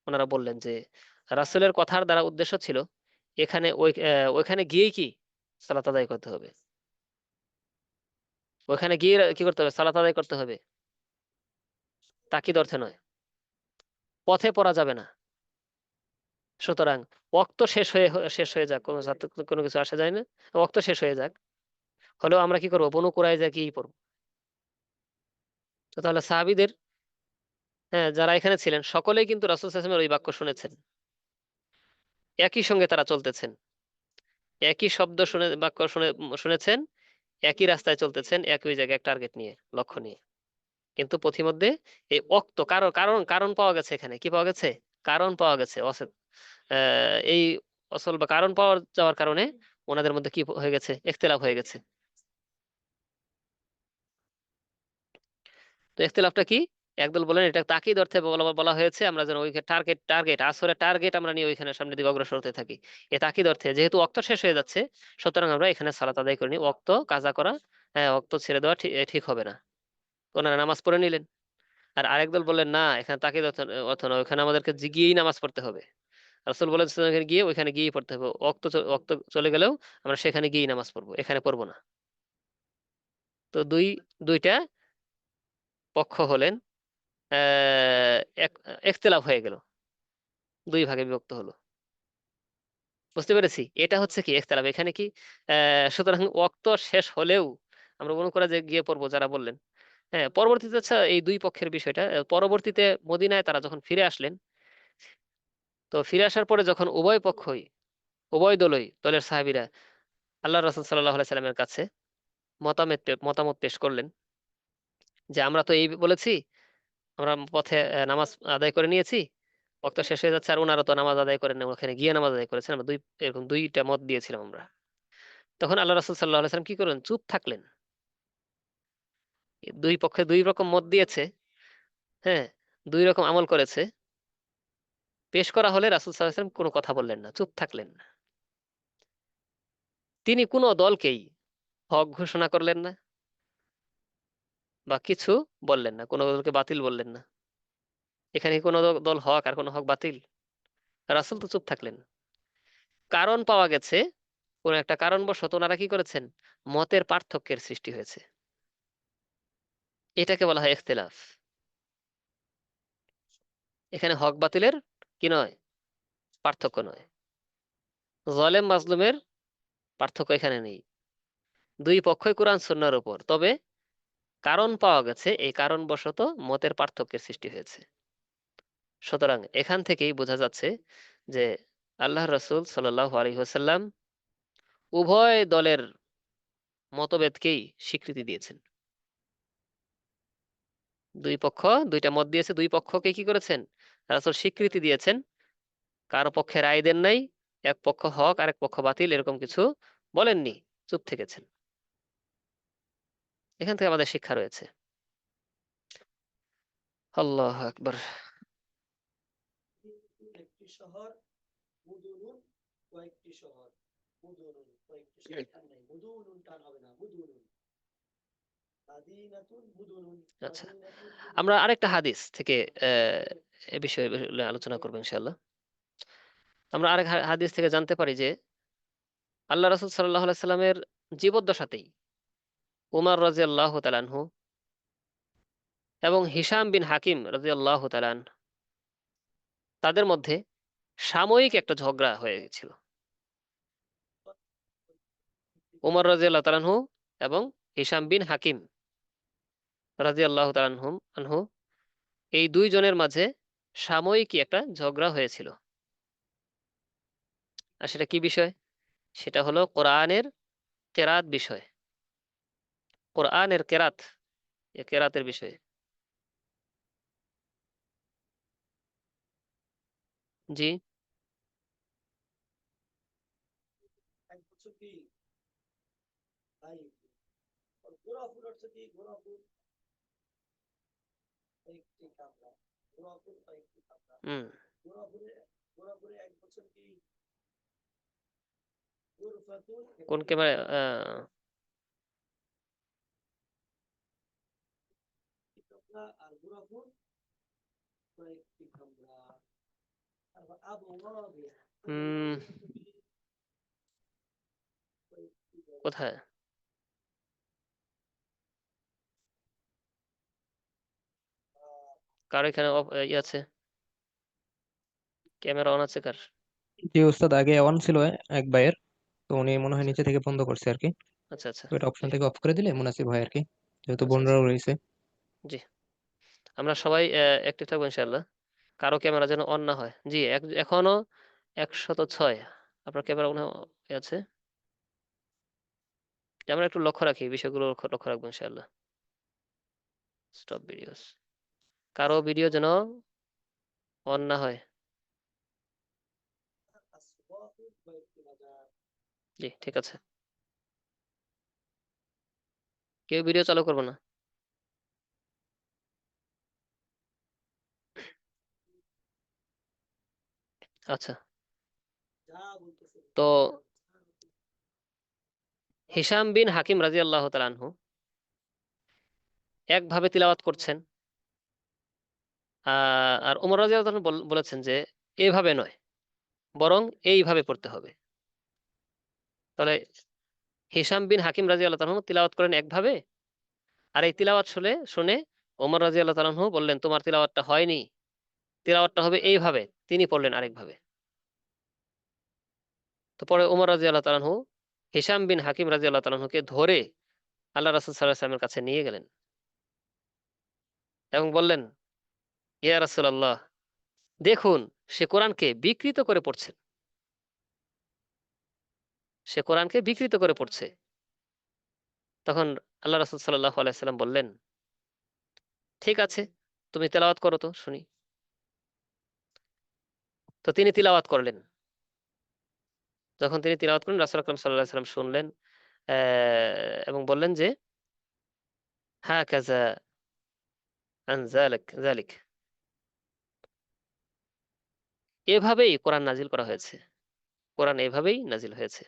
ওনারা বললেন যে রাসূলের কথার দ্বারা উদ্দেশ্য ছিল এখানে ওইখানে গিয়েই কি সালাত আদায় করতে হবে, ওইখানে গিয়ে কি করতে হবে, সালাত আদায় করতে হবে, তাকিদ অর্থে নয়। পথে পড়া যাবে না। সুতরাং ওয়াক্ত শেষ হয়ে যাক, কোনো কোনো কিছু আসা যায় না, ওয়াক্ত শেষ হয়ে যাক, হলেও আমরা কি করব, বনু কুরাইজা গিয়েই পড়বো। তো তাহলে সাহাবীদের, হ্যাঁ, যারা এখানে ছিলেন সকলেই কিন্তু রাসূল সাল্লাল্লাহু আলাইহি ওয়াসাল্লামের ওই বাক্য শুনেছেন, একই সঙ্গে তারা চলতেছেন, একই শব্দ শুনে বাক্য শুনেছেন, একই রাস্তায় চলতেছেন, একই জায়গায় এক টার্গেট নিয়ে, লক্ষ্য নিয়ে। কিন্তু পথিমধ্যে এই অক্ত কারণ কারণ কারণ পাওয়া গেছে, এখানে কি পাওয়া গেছে, কারণ পাওয়া গেছে এই অসল বা কারণ পাওয়া যাওয়ার কারণে ওনাদের মধ্যে কি হয়ে গেছে, ইখতিলাফ হয়ে গেছে। তো ইখতিলাফটা কি, একদল বলেন এটা তাকিদ অর্থে বলা বলা হয়েছে, আমরা যেন ওই টার্গেট আসলে টার্গেট আমরা নিয়ে ওইখানে সামনের দিকে অগ্রসর হতে থাকি। এ তাকিদ অর্থে যেহেতু ওয়াক্ত শেষ হয়ে যাচ্ছে, সুতরাং আমরা এখানে সালাত আদায় করিনি, ওয়াক্ত কাজা করা, হ্যাঁ, ওয়াক্ত ছেড়ে দেওয়া ঠিক ঠিক হবে না। ওনারা নামাজ পড়ে নিলেন। আর আরেক দল বললেন না, এখানে তাকিদ অর্থ অর্থ নয়, ওখানে আমাদেরকে গিয়েই নামাজ পড়তে হবে। রাসূল বলেছেন ওখানে গিয়ে, ওইখানে গিয়েই পড়তে হবে, ওয়াক্ত চলে গেলেও আমরা সেখানে গিয়েই নামাজ পড়বো, এখানে পড়বো না। তো দুইটা পক্ষ হলেন, আহ এক ইখতিলাফ হয়ে গেল, দুই ভাগে বিভক্ত হলো। বুঝতে পেরেছি, এটা হচ্ছে কি ইখতিলাফ এখানে কি। সুতরাং ওয়াক্ত শেষ হলেও আমরা মনে করা যে গিয়ে পড়বো যারা বললেন। হ্যাঁ, পরবর্তীতে আচ্ছা এই দুই পক্ষের বিষয়টা পরবর্তীতে মদিনায় তারা যখন ফিরে আসলেন, তো ফিরে আসার পরে যখন উভয় পক্ষই, উভয় দলের সাহাবীরা আল্লাহ রাসূল সাল্লাল্লাহু আলাইহি সাল্লামের কাছে মতামত পেশ করলেন যে আমরা তো এই বলেছি, আমরা পথে নামাজ আদায় করে নিয়েছি, ওয়াক্ত শেষ হয়ে যাচ্ছে, আর ওনারা তো নামাজ আদায় করেন না, ওখানে গিয়ে নামাজ আদায় করেছেন, আমরা এরকম দুইটা মত দিয়েছিলাম আমরা। তখন আল্লাহ রাসূল সাল্লাল্লাহু আলাইহি সাল্লাম কি করলেন, চুপ থাকলেন। দুই পক্ষে দুই রকম মত দিয়েছে, হ্যাঁ, দুই রকম আমল করেছে, পেশ করা হলে রাসূল সাল্লাল্লাহু আলাইহি সাল্লাম কোনো কথা বললেন না, চুপ থাকলেন না। তিনি কোনো দলকেই হক ঘোষণা করলেন না বা কিছু বললেন না, কোনো দলকে বাতিল বললেন না। এখানে কি কোনো দল হক আর কোনো হক বাতিল? রাসূল তো চুপ থাকলেন। কারণ পাওয়া গেছে, কোন একটা কারণবশত ওনারা কি করেছেন, মতের পার্থক্যের সৃষ্টি হয়েছে, এটাকে বলা হয় ইখতিলাফ। এখানে হক বাতিলের কি নয়, পার্থক্য নয়, জালেম মাজলুমের পার্থক্য এখানে নেই। দুই পক্ষই কোরআন সুন্নাহর উপর, তবে কারণ পাওয়া গেছে, এই কারণবশত মতের পার্থক্যের সৃষ্টি হয়েছে। সুতরাং এখান থেকেই বোঝা যাচ্ছে যে আল্লাহ রাসূল সাল্লাল্লাহু আলাইহি ওয়াসাল্লাম উভয় দলের মতভেদকেই স্বীকৃতি দিয়েছেন। দুই পক্ষ দুইটা মত দিয়েছে, দুই পক্ষকে কি করেছেন, রাসূল স্বীকৃতি দিয়েছেন, কারো পক্ষে রায় দেন নাই, এক পক্ষ হক আর এক পক্ষ বাতিল এরকম কিছু বলেননি, চুপ থেকেছেন। এখান থেকে আমাদের শিক্ষা রয়েছে। আল্লাহু আকবার। আচ্ছা, আমরা আরেকটা হাদিস থেকে আহ এ বিষয়ে আলোচনা করবো ইনশাআল্লাহ। আমরা আরেক হাদিস থেকে জানতে পারি যে আল্লাহ রাসূল সাল্লাল্লাহু আলাইহি সাল্লামের জীবদ্দশাতেই উমর রাদিয়াল্লাহু তাআলা আনহু এবং হিশাম বিন হাকিম রাদিয়াল্লাহু তাআলা আনহু, তাদের মধ্যে সাময়িক একটা ঝগড়া হয়ে গেছিল। উমর রাদিয়াল্লাহু তাআলা আনহু এবং হিশাম বিন হাকিম রাদিয়াল্লাহু তাআলা আনহু, এই দুইজনের মাঝে সাময়িকই একটা ঝগড়া হয়েছিল। আর সেটা কি বিষয়? সেটা হলো কোরআনের কেরাত বিষয়, কোরআনের কেরাত, এ কেরাতের বিষয়ে। জি। হুম। কোন ক্যামেরা? হুম, কোথায়? কার এখানে ইয়ে আছে, ক্যামেরা অন আছে কার? যে উস্তাদ আগে অন ছিল এক ভাইয়ের, তো উনি মনে হয় আচ্ছা নিচে থেকে বন্ধ করছে আর কি। আচ্ছা। আচ্ছা। তো এটা অপশন থেকে অফ করে দিলে মুনাসিব হয় আর কি, যেহেতু আচ্ছা আচ্ছা। বোনরাও রয়েছে। জি, আমরা সবাই অ্যাক্টিভ থাকবো ইনশাআল্লাহ, কারো ক্যামেরা যেন অন না হয়। জি, এখনো 106 আপনার ক্যামেরা মনে হয় এ আছে। যে আমরা একটু লক্ষ্য রাখি, বিষয়গুলো লক্ষ্য রাখবো ইনশাআল্লাহ। স্টপ ভিডিওস, কারো ভিডিও যেন অন না হয়। জি ঠিক আছে, কেউ ভিডিও চালু করবো না। আচ্ছা, তো হিশাম বিন হাকিম রাদিয়াল্লাহু তাআলা আনহু একভাবে তিলাওয়াত করছেন, আর ওমর রাদিয়াল্লাহু তাআলা বলেছেন যে এভাবে নয়, বরং এইভাবে পড়তে হবে। তাহলে হিশাম বিন হাকিম রাদিয়াল্লাহু তাআলা আনহু তিলাওয়াত করেন একভাবে, আর এই তিলাওয়াত শুনে ওমর রাদিয়াল্লাহু তাআলা আনহু বললেন তোমার তিলাওয়াতটা হয়নি, তিলাওয়াতটা হবে এইভাবে, তিনি পড়লেন আরেকভাবে। তো পরে ওমর রাদিয়াল্লাহু তাআলা আনহু হিশাম বিন হাকিম রাদিয়াল্লাহু তাআলা আনহুকে ধরে আল্লাহ রাসূল সাল্লাল্লাহু আলাইহি ওয়াসাল্লামের কাছে নিয়ে গেলেন এবং বললেন, ইয়া রাসূলুল্লাহ, দেখুন সে কোরআনকে বিকৃত করে পড়ছে, সে কোরআনকে বিকৃত করে পড়ছে। তখন আল্লাহ রাসূল সাল্লাল্লাহু আলাইহি ওয়াসাল্লাম বললেন, ঠিক আছে, তুমি তেলাওয়াত করো তো শুনি। তো তিনি তিলাওয়াত করলেন। যখন তিনি তিলাওয়াত করলেন, রাসূল আকরাম সাল্লাল্লাহু আলাইহি ওয়াসাল্লাম শুনলেন এবং বললেন যে, হাকাযা আনজালাক যালিক, এভাবেই কোরআন নাজিল করা হয়েছে, কোরআন এভাবেই নাজিল হয়েছে।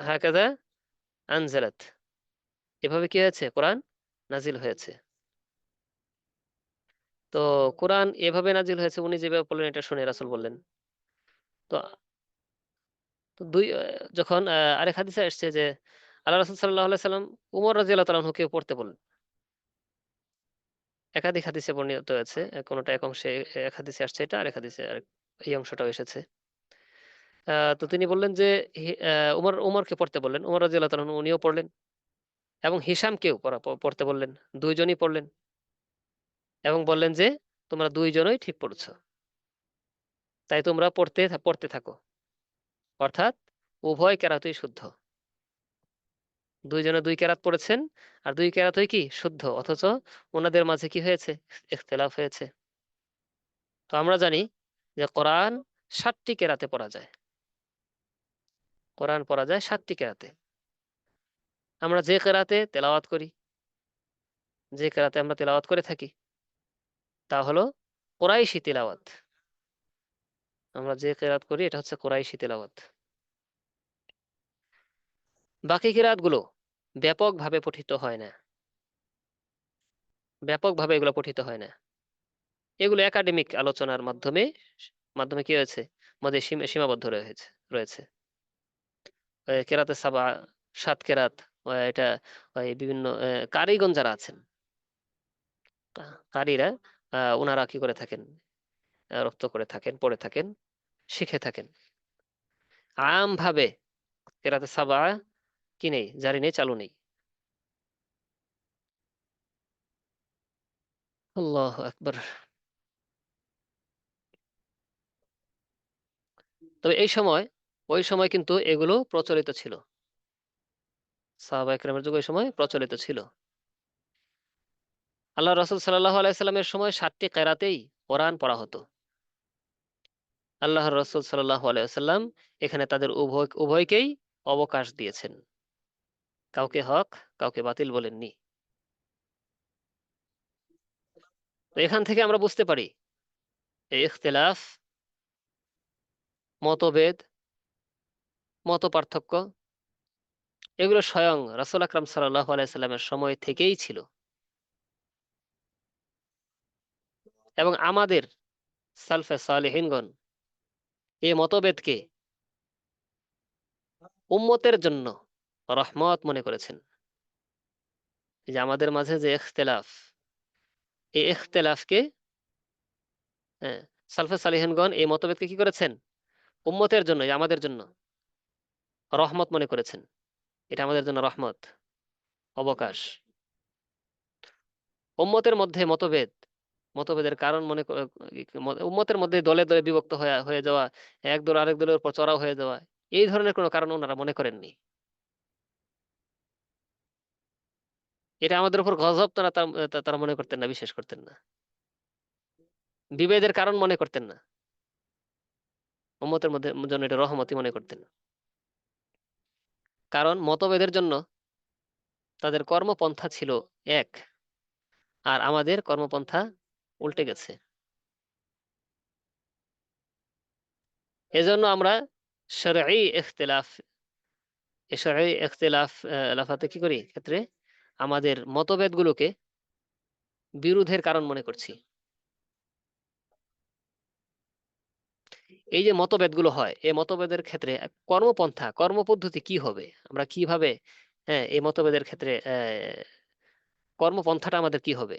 হাকাযা আনজালাত, এভাবে কি হয়েছে, কোরআন নাজিল হয়েছে। তো কোরআন এভাবে নাজিল হয়েছে, উনি যেভাবে বললেন এটা শুনে রাসূল বললেন। তো তো যখন আরেক হাদিসে আসছে যে আল্লাহ রাসূল সাল্লাল্লাহু আলাইহি সাল্লাম উমর রাদিয়াল্লাহু তাআলা আনহুকে পড়তে বললেন। একাধিক হাদিসে বর্ণিত হয়েছে, কোনটা এক অংশে, এক হাদিসে আসছে এটা, আরেক হাদিসে আরেক এই অংশটাও এসেছে। তো তিনি বললেন যে উমরকে পড়তে বললেন, উমর রাদিয়াল্লাহু তাআলা আনহু উনিও পড়লেন এবং হিশামকেও পড়তে বললেন, দুইজনই পড়লেন এবং বললেন যে তোমরা দুইজনই ঠিক পড়ছো, তাই তোমরা পড়তে পড়তে থাকো। অর্থাৎ উভয় কেরাতই শুদ্ধ, দুইজনে দুই কেরাত পড়েছেন আর দুই কেরাতই কি শুদ্ধ, অথচ ওনাদের মাঝে কি হয়েছে, ইখতিলাফ হয়েছে। তো আমরা জানি যে কোরআন 7টি কেরাতে পড়া যায়, কোরআন পড়া যায় 7টি কেরাতে। আমরা যে কেরাতে তেলাওয়াত করি, যে কেরাতে আমরা তেলাওয়াত করে থাকি, তা হলো কোরাইশি তিলাওয়াত। আমরা যে কেরাত করি এটা হচ্ছে কোরাইশি তিলাওয়াত। বাকি কিরাতগুলো ব্যাপকভাবে পঠিত হয় না, ব্যাপকভাবে এগুলো পঠিত হয় না। এগুলো একাডেমিক আলোচনার মাধ্যমে মাধ্যমে কি হয়েছে, মধ্যে সীমাবদ্ধ রয়েছে রয়েছে কেরাতে সাবা, 7 কেরাত, এটা ওই বিভিন্ন কারিগণ যারা আছেন, কারীরা, ওনারা কি করে থাকেন, রপ্ত করে থাকেন, পড়ে থাকেন, শিখে থাকেন। আম ভাবে কেরাতে সাবা কি নেই, জারি নেই, চালু নেই। আল্লাহু আকবার। তবে এই সময়, ওই সময় কিন্তু এগুলো প্রচলিত ছিল, সাহাবা একরামের যুগে ওই সময় প্রচলিত ছিল। আল্লাহ রাসূল সাল্লাল্লাহু আলাইহি সাল্লামের সময় 7টি কেরাতেই কোরআন পড়া হতো। আল্লাহর রাসূল সাল্লাল্লাহু আলাইহি সাল্লাম এখানে তাদের উভয়কেই অবকাশ দিয়েছেন, কাউকে হক কাউকে বাতিল বলেননি। তো এখান থেকে আমরা বুঝতে পারি এই ইখতিলাফ, মতভেদ, মত পার্থক্য, এগুলো স্বয়ং রাসূল আকরাম সাল্লাল্লাহু আলাইহি সাল্লামের সময় থেকেই ছিল এবং আমাদের সালফে সালেহিনগণ এই মতভেদকে উম্মতের জন্য রহমত মনে করেছেন। এই যে আমাদের মাঝে যে ইখতিলাফ, এই ইখতিলাফকে, হ্যাঁ, সালফে সালেহিনগণ এই মতভেদকে কি করেছেন, উম্মতের জন্য, এই আমাদের জন্য রহমত মনে করেছেন। এটা আমাদের জন্য রহমত, অবকাশ। উম্মতের মধ্যে মতভেদ, মতভেদের কারণ উম্মতের মধ্যে দলে দলে বিভক্ত হয়ে হয়ে যাওয়া, এক দল আরেক দলের উপর চড়াও হয়ে যাওয়া, এই ধরনের কোনো কারণ ওনারা মনে করেননি। এটা আমাদের উপর গজব তারা তারা মনে করতেন না, বিশ্বাস করতেন না, বিভেদের কারণ মনে করতেন না, উম্মতের মধ্যে জন্য এটা রহমতই মনে করতেন। কারণ মতভেদের জন্য তাদের কর্মপন্থা ছিল এক, আর আমাদের কর্মপন্থা উল্টে গেছে। এজন্য আমরা শরঈ ইখতিলাফ, এই শরঈ লাফাতে কি করি, ক্ষেত্রে আমাদের মতভেদগুলোকে বিরোধের কারণ মনে করছি। এই যে মতভেদগুলো হয়, এই মতভেদের ক্ষেত্রে কর্মপন্থা, কর্মপদ্ধতি কি হবে, আমরা কিভাবে, হ্যাঁ, এই মতভেদের ক্ষেত্রে কর্মপন্থাটা আমাদের কি হবে,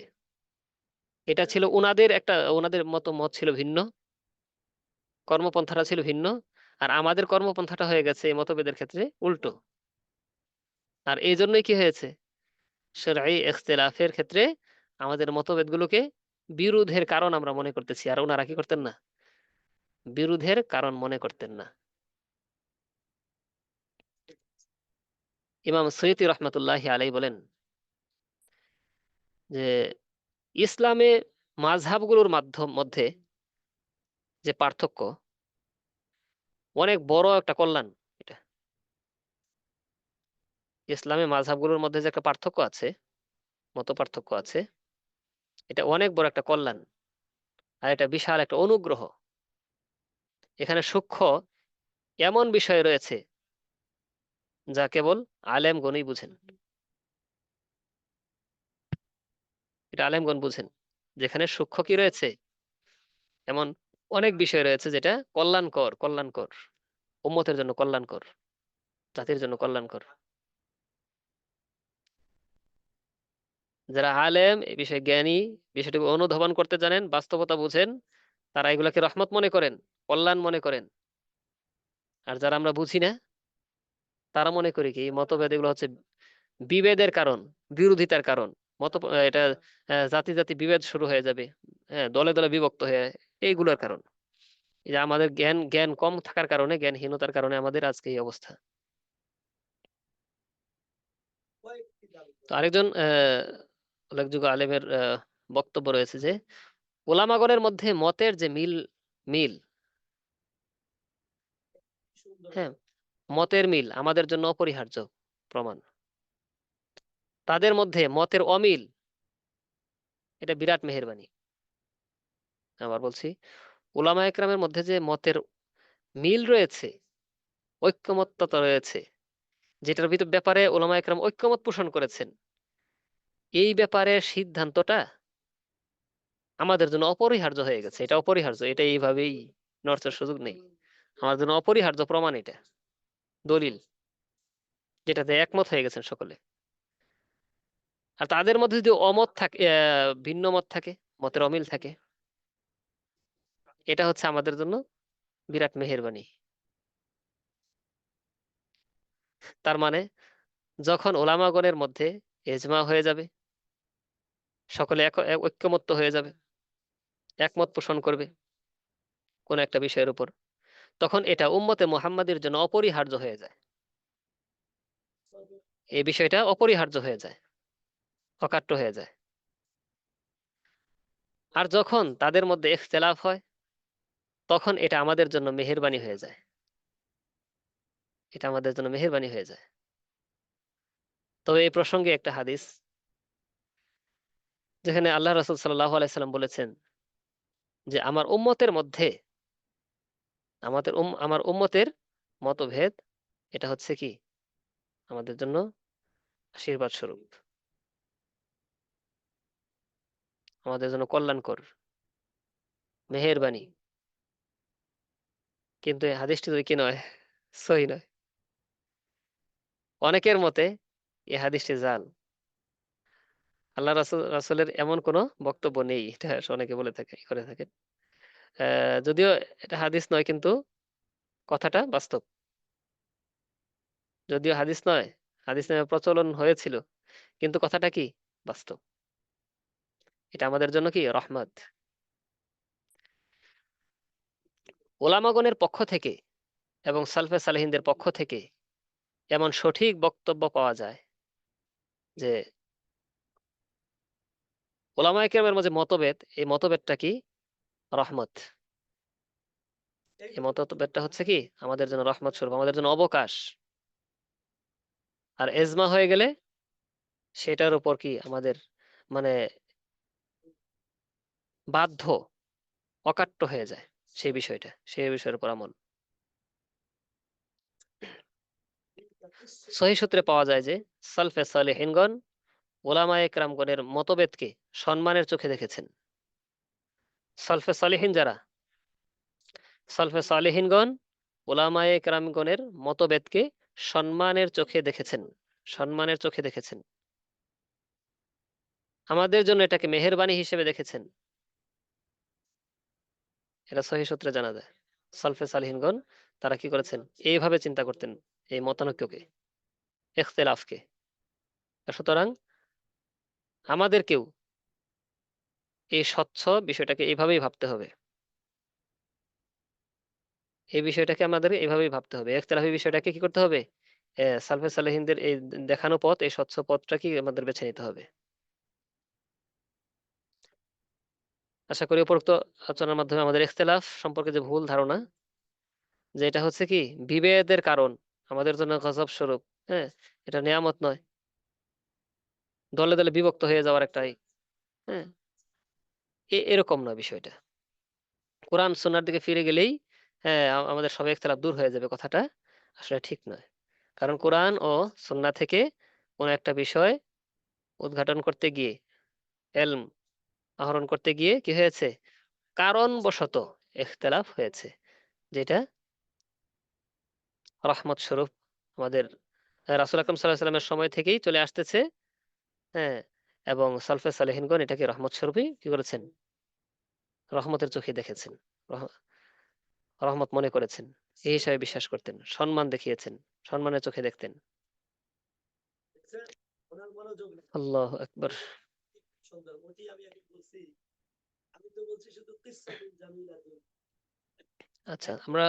এটা ছিল ওনাদের একটা, ওনাদের মত ছিল ভিন্ন, কর্মপন্থাটা ছিল ভিন্ন, আর আমাদের কর্মপন্থাটা হয়ে গেছে এই মতভেদের ক্ষেত্রে উল্টো। আর এই জন্যই কি হয়েছে, শরঈ ইখতিলাফের ক্ষেত্রে আমাদের মতভেদগুলোকে বিরোধের কারণ আমরা মনে করতেছি, আর ওনারা কি করতেন না, বিরোধের কারণ মনে করতেন না। ইমাম সৈয়দী রহমতুল্লাহি আলাইহি বলেন যে ইসলামে মাযহাবগুলোর মধ্যে যে পার্থক্য, অনেক বড় একটা কল্যাণ এটা। ইসলামে মাযহাবগুলোর মধ্যে যে একটা পার্থক্য আছে, মত পার্থক্য আছে, এটা অনেক বড় একটা কল্যাণ, আর এটা বিশাল একটা অনুগ্রহ। এখানে সূক্ষ্ম এমন বিষয় রয়েছে যা কেবল আলেমগণই বুঝেন। এটা আলেমগণ বুঝেন, যেখানে সূক্ষ্ম কি রয়েছে, এমন অনেক বিষয় রয়েছে যেটা কল্যাণকর, কল্যাণকর, উম্মতের জন্য কল্যাণকর, জাতির জন্য কল্যাণকর। যারা আলেম, এই বিষয়ে জ্ঞানী, বিষয়টিকে অনুধাবন করতে জানেন, বাস্তবতা বুঝেন, তারা এগুলাকে রহমত মনে করেন, কল্যাণ মনে করেন। আর যারা আমরা বুঝি না, তারা মনে করি কি এই মতভেদ এগুলো হচ্ছে বিভেদের কারণ, বিরোধিতার কারণ। মত এটা জাতি জাতি বিভেদ শুরু হয়ে যাবে, হ্যাঁ, দলে দলে বিভক্ত হয়ে, এইগুলোর কারণ। এই যে আমাদের জ্ঞান জ্ঞান কম থাকার কারণে, জ্ঞানহীনতার কারণে আমাদের আজকে এই অবস্থা। তো আরেকজন উল্লেখযোগ্য আলেমের বক্তব্য রয়েছে যে ওলামাগণের মধ্যে মতের যে মিল, মিল, হ্যাঁ, মতের মিল আমাদের জন্য অপরিহার্য প্রমাণ। তাদের মধ্যে মতের অমিল, এটা বিরাট মেহেরবানি। আবার বলছি, উলামা একরামের মধ্যে যে মতের মিল রয়েছে, ঐক্যমত্যতা রয়েছে, যেটার ভিতর ব্যাপারে উলামা একরাম ঐক্যমত পোষণ করেছেন, এই ব্যাপারে সিদ্ধান্তটা আমাদের জন্য অপরিহার্য হয়ে গেছে। এটা অপরিহার্য, এটা এইভাবেই নড়চড় সুযোগ নেই। আমাদের জন্য অপরিহার্য প্রমাণ এটা, দলিল, যেটাতে একমত হয়ে গেছেন সকলে। আর তাদের মধ্যে যদি অমত থাকে, ভিন্ন মত থাকে, মতের অমিল থাকে, এটা হচ্ছে আমাদের জন্য বিরাট মেহেরবানি। তার মানে যখন ওলামাগণের মধ্যে এজমা হয়ে যাবে, সকলে ঐক্যমত্য হয়ে যাবে, একমত পোষণ করবে কোন একটা বিষয়ের উপর, তখন এটা উম্মতে মুহাম্মাদের জন্য অপরিহার্য হয়ে যায়। এই বিষয়টা অপরিহার্য হয়ে যায়, অকাট্য হয়ে যায়। আর যখন তাদের মধ্যে ইখতিলাফ হয়, তখন এটা আমাদের জন্য মেহেরবানি হয়ে যায়, এটা আমাদের জন্য মেহেরবানি হয়ে যায়। তবে এই প্রসঙ্গে একটা হাদিস, যেখানে আল্লাহ রাসূল সাল্লাল্লাহু আলাইহি সাল্লাম বলেছেন যে আমার উম্মতের মধ্যে, আমার উম্মতের মতভেদ, এটা হচ্ছে কি আমাদের জন্য আশীর্বাদ স্বরূপ, আমাদের জন্য কল্যাণকর, মেহেরবানি। কিন্তু এই হাদিসটি তো কি নয়, সহি নয়। অনেকের মতে এই হাদিসটি জাল, আল্লাহ রাসূলের এমন কোনো বক্তব্য নেই, এটা অনেকে বলে থাকে, করে থাকে। যদিও এটা হাদিস নয়, কিন্তু কথাটা বাস্তব। যদিও হাদিস নয়, হাদিস নামে প্রচলন হয়েছিল, কিন্তু কথাটা কি বাস্তব। এটা আমাদের জন্য কি রহমত। ওলামাগণের পক্ষ থেকে এবং সালফে সালেহিনদের পক্ষ থেকে এমন সঠিক বক্তব্য পাওয়া যায় যে ওলামায়ে কেরামের মাঝে মতভেদ, এই মতভেদটা কি রহমত। এই মতভেদটা হচ্ছে কি আমাদের জন্য রহমত স্বরূপ, আমাদের জন্য অবকাশ। আর এজমা হয়ে গেলে সেটার উপর কি আমাদের মানে বাধ্য, অকাট্য হয়ে যায় সেই বিষয়টা, সেই বিষয়ের উপর আমল। সহিহ সূত্রে পাওয়া যায় যে সালফে সালেহিনগণ ওলামায়ে কেরামগণের মতভেদকে সম্মানের চোখে দেখেছেন। সালফে সালেহিন যারা, সালফে সালেহিনগণ ওলামায়ে কেরামগণের মতভেদকে সম্মানের চোখে দেখেছেন, সম্মানের চোখে দেখেছেন। আমাদের জন্য এটাকে মেহেরবানি হিসেবে দেখেছেন। এটা সহিহ সূত্রে জানা যায়। সালফে সালিহিনগণ তারা কি করেছেন, এইভাবে চিন্তা করতেন এই মতানৈক্যকে, ইখতিলাফকে। সুতরাং আমাদেরকেও এই স্বচ্ছ বিষয়টাকে এইভাবেই ভাবতে হবে, এই বিষয়টাকে আমাদের এইভাবেই ভাবতে হবে, ইখতিলাফি বিষয়টাকে কি করতে হবে, সালফে সালেহিনদের এই দেখানো পথ, এই স্বচ্ছ পথটা কি আমাদের বেছে নিতে হবে। আশা করি উপরোক্ত আলোচনার মাধ্যমে আমাদের ইখতিলাফ সম্পর্কে যে ভুল ধারণা, যে এটা হচ্ছে কি বিভেদের কারণ, আমাদের জন্য গজব স্বরূপ, হ্যাঁ, এটা নেয়ামত নয়, দলে দলে বিভক্ত হয়ে যাওয়ার একটাই, হ্যাঁ, এরকম নয় বিষয়টা। কোরআন সুন্নাহর দিকে ফিরে গেলেই হ্যাঁ আমাদের সব ইখতিলাফ দূর হয়ে যাবে, কথাটা আসলে ঠিক নয়। কারণ কোরআন ও সুন্নাহ থেকে কোন একটা বিষয় উদ্ঘাটন করতে গিয়ে, এলম আহরণ করতে গিয়ে কি হয়েছে, কারণবশত ইখতিলাফ হয়েছে, যেটা রহমত স্বরূপ আমাদের রাসূল আকরাম সাল্লাল্লাহু আলাইহি সাল্লামের সময় থেকেই চলে আসতেছে, হ্যাঁ, এবং সালফে সালেহিনগণ এটাকে রহমত স্বরূপই কি করেছেন, রহমতের চোখে দেখেছেন, রহমত মনে করেছেন, এই হিসাবে বিশ্বাস করতেন, সম্মান দেখিয়েছেন, সম্মানের চোখে দেখতেন। আল্লাহু আকবার। আচ্ছা, আমরা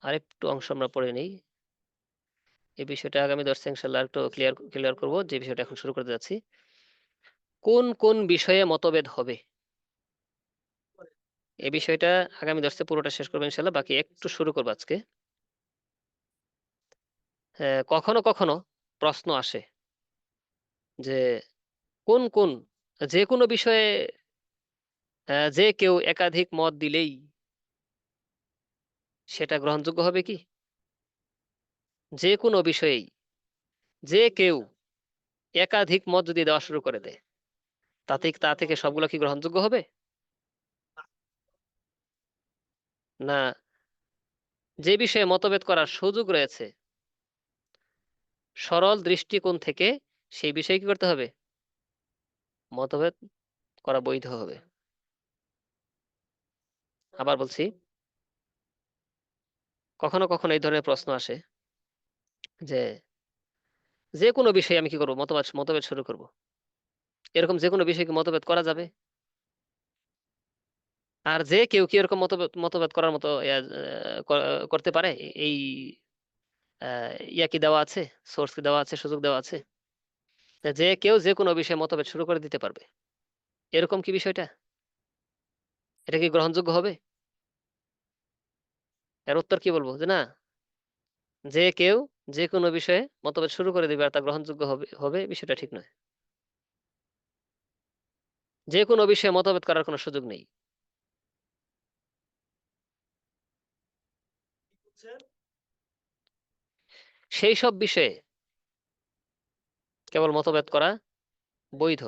আরেকটু অংশ আমরা পড়ে নিই। এই বিষয়টা আগামী দর্শে ইনশাআল্লাহ একটু ক্লিয়ার করব, যে বিষয়টা এখন শুরু করতে যাচ্ছি। কোন কোন বিষয়ে মতভেদ হবে, এই বিষয়টা আগামী দর্শে পুরোটা শেষ করবো ইনশাআল্লাহ, বাকি একটু শুরু করবো আজকে। কখনো কখনো প্রশ্ন আসে যে কোন কোন, যে কোনো বিষয়ে যে কেউ একাধিক মত দিলেই সেটা গ্রহণযোগ্য হবে কি? যে কোনো বিষয়েই যে কেউ একাধিক মত যদি দেওয়া শুরু করে দেয়, তা থেকে সবগুলো কি গ্রহণযোগ্য হবে, না যে বিষয়ে মতভেদ করার সুযোগ রয়েছে সরল দৃষ্টিকোণ থেকে সেই বিষয়ে কি করতে হবে, মতভেদ করা বৈধ হবে? আবার বলছি, কখনো কখনো এই ধরনের প্রশ্ন আসে যে যে কোনো বিষয়ে আমি কি করবো, মতভেদ মতভেদ শুরু করব, এরকম যে কোনো বিষয়ে কি মতভেদ করা যাবে? আর যে কেউ কি এরকম মতভেদ মতভেদ করার মতো করতে পারে, এই ইয়া কি দেওয়া আছে, সোর্স কি দেওয়া আছে, সুযোগ দেওয়া আছে, যে কেউ যে কোনো বিষয়ে মতভেদ শুরু করে দিতে পারবে, এরকম কি বিষয়টা, এটা কি গ্রহণযোগ্য হবে? এর উত্তর কি বলবো, যে না, যে কেউ যে কোনো বিষয়ে মতভেদ শুরু করে দিবে আর তা গ্রহণযোগ্য হবে হবে বিষয়টা ঠিক নয়। যে কোনো বিষয়ে মতভেদ করার কোনো সুযোগ নেই। সেই সব বিষয়ে কেবল মতভেদ করা বৈধ।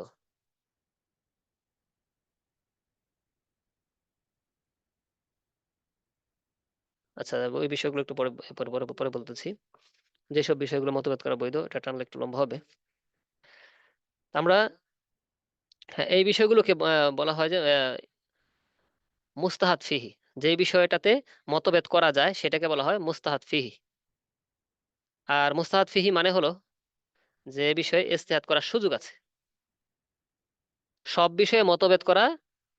আচ্ছা, ওই বিষয়গুলো একটু পরে পরে পরে পরে বলতেছি। যেসব বিষয়গুলো মতভেদ করা বৈধ, এটা টানলে একটু লম্বা হবে। আমরা হ্যাঁ, এই বিষয়গুলোকে বলা হয় যে মুস্তাহাদ ফিহি, যে বিষয়টাতে মতভেদ করা যায় সেটাকে বলা হয় মুস্তাহাদ ফিহি। আর মুস্তাহাদ ফিহি মানে হলো যে বিষয়ে ইজতিহাদ করার সুযোগ আছে। সব বিষয়ে মতভেদ করা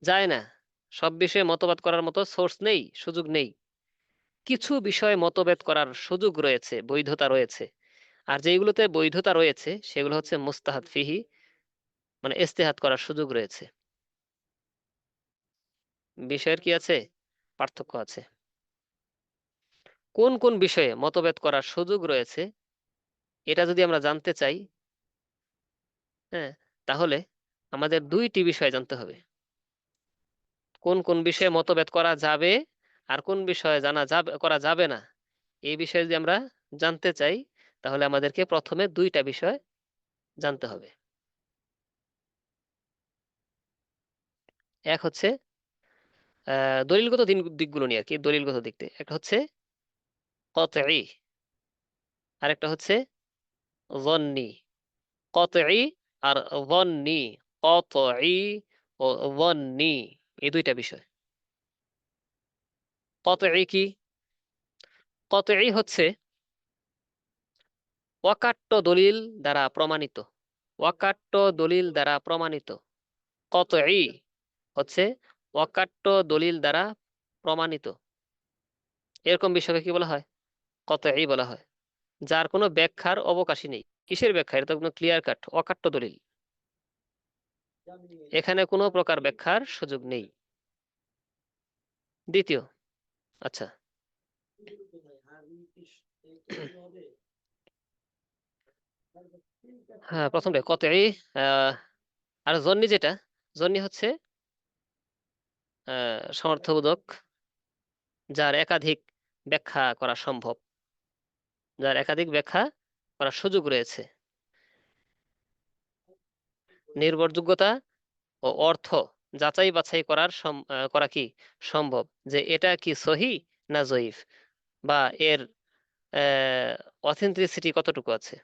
যায় না, সব বিষয়ে মতভেদ করার মতো সোর্স নেই, সুযোগ নেই। কিছু বিষয়ে মতভেদ করার সুযোগ রয়েছে, বৈধতা রয়েছে। আর যেগুলোতে বৈধতা রয়েছে সেগুলো হচ্ছে মুস্তাহাদ ফিহি, মানে ইজতিহাদ করার সুযোগ রয়েছে। বিষয়ের কি আছে, পার্থক্য আছে। কোন কোন বিষয়ে মতভেদ করার সুযোগ রয়েছে এটা যদি আমরা জানতে চাই, হ্যাঁ, তাহলে আমাদের দুইটি বিষয় জানতে হবে। কোন কোন বিষয়ে মতভেদ করা যাবে আর কোন বিষয়ে জানা যাবে করা যাবে না, এই বিষয়ে যদি আমরা জানতে চাই তাহলে আমাদেরকে প্রথমে দুইটা বিষয় জানতে হবে। এক হচ্ছে দলিলগত দিকগুলো নিয়ে আর কি, দলিলগত দিক থেকে একটা হচ্ছে কতঈ, আর একটা হচ্ছে যন্নি। কতঈ আর যন্নি, কতঈ ও যন্নি, এই দুইটা বিষয়। কতই কি? কতই হচ্ছে অকাট্য দলিল দ্বারা প্রমাণিত। অকাট্য দলিল দ্বারা প্রমাণিত। কতই হচ্ছে অকাট্য দলিল দ্বারা প্রমাণিত। এরকম বিষয়কে কি বলা হয়? কতই বলা হয়। যার কোনো ব্যাখ্যার অবকাশই নেই। কিসের ব্যাখ্যা? এটা তো কোনো ক্লিয়ার কাট অকাট্য দলিল, এখানে কোনো প্রকার ব্যাখ্যার সুযোগ নেই। দ্বিতীয়, আচ্ছা, হ্যাঁ প্রথমটা কতই। আহ আর জন্নি যেটা, জন্নি হচ্ছে সমর্থবোধক, যার একাধিক ব্যাখ্যা করা সম্ভব, যার একাধিক ব্যাখ্যা করার সুযোগ রয়েছে। নির্ভরযোগ্যতা ও অর্থ যাচাই বাছাই করা কি সম্ভব, যে এটা কি সহি না জয়ীফ, বা এর অথেন্টিসিটি কতটুকু আছে।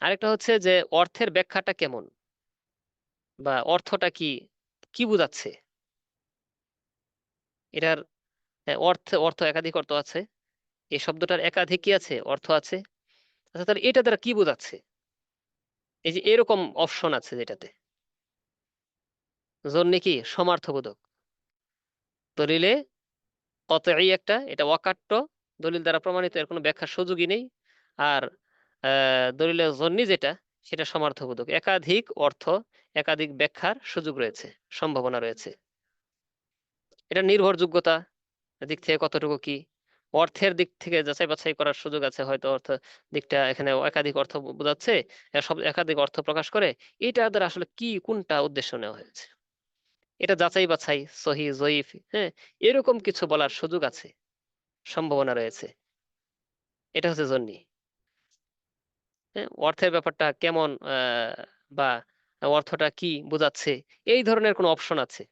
আরেকটা হচ্ছে যে অর্থের ব্যাখ্যাটা কেমন, বা অর্থটা কি, কি বোঝাচ্ছে এটার। অর্থ অর্থ একাধিক অর্থ আছে, এই শব্দটার একাধিক কি আছে, অর্থ আছে। আচ্ছা তাহলে এটা দ্বারা কি বোঝাচ্ছে, এই যে এরকম অপশন আছে যেটাতে। জন্য কি সমার্থবোধক দলিলে কতই একটা, এটা অকাট্য দলিল দ্বারা প্রমাণিত, এর কোনো ব্যাখ্যার সুযোগই নেই। আর দলিলের জন্য যেটা, সেটা সমার্থবোধক, একাধিক অর্থ একাধিক ব্যাখ্যার সুযোগ রয়েছে, সম্ভাবনা রয়েছে। এটা নির্ভরযোগ্যতা দিক থেকে কতটুকু কি, অর্থের দিক থেকে যাচাই বাছাই করার সুযোগ আছে, হয়তো অর্থ দিকটা এখানে একাধিক অর্থ বোঝাচ্ছে, সব একাধিক অর্থ প্রকাশ করে, এটা দ্বারা আসলে কি কোনটা উদ্দেশ্য নেওয়া হয়েছে, এটা যাচাই বাছাই সহি জয়ীফ, হ্যাঁ, এরকম কিছু বলার সুযোগ আছে, সম্ভাবনা রয়েছে। এটা হচ্ছে জন্যি। হ্যাঁ, অর্থের ব্যাপারটা কেমন, বা অর্থটা কি বোঝাচ্ছে, এই ধরনের কোনো অপশন আছে,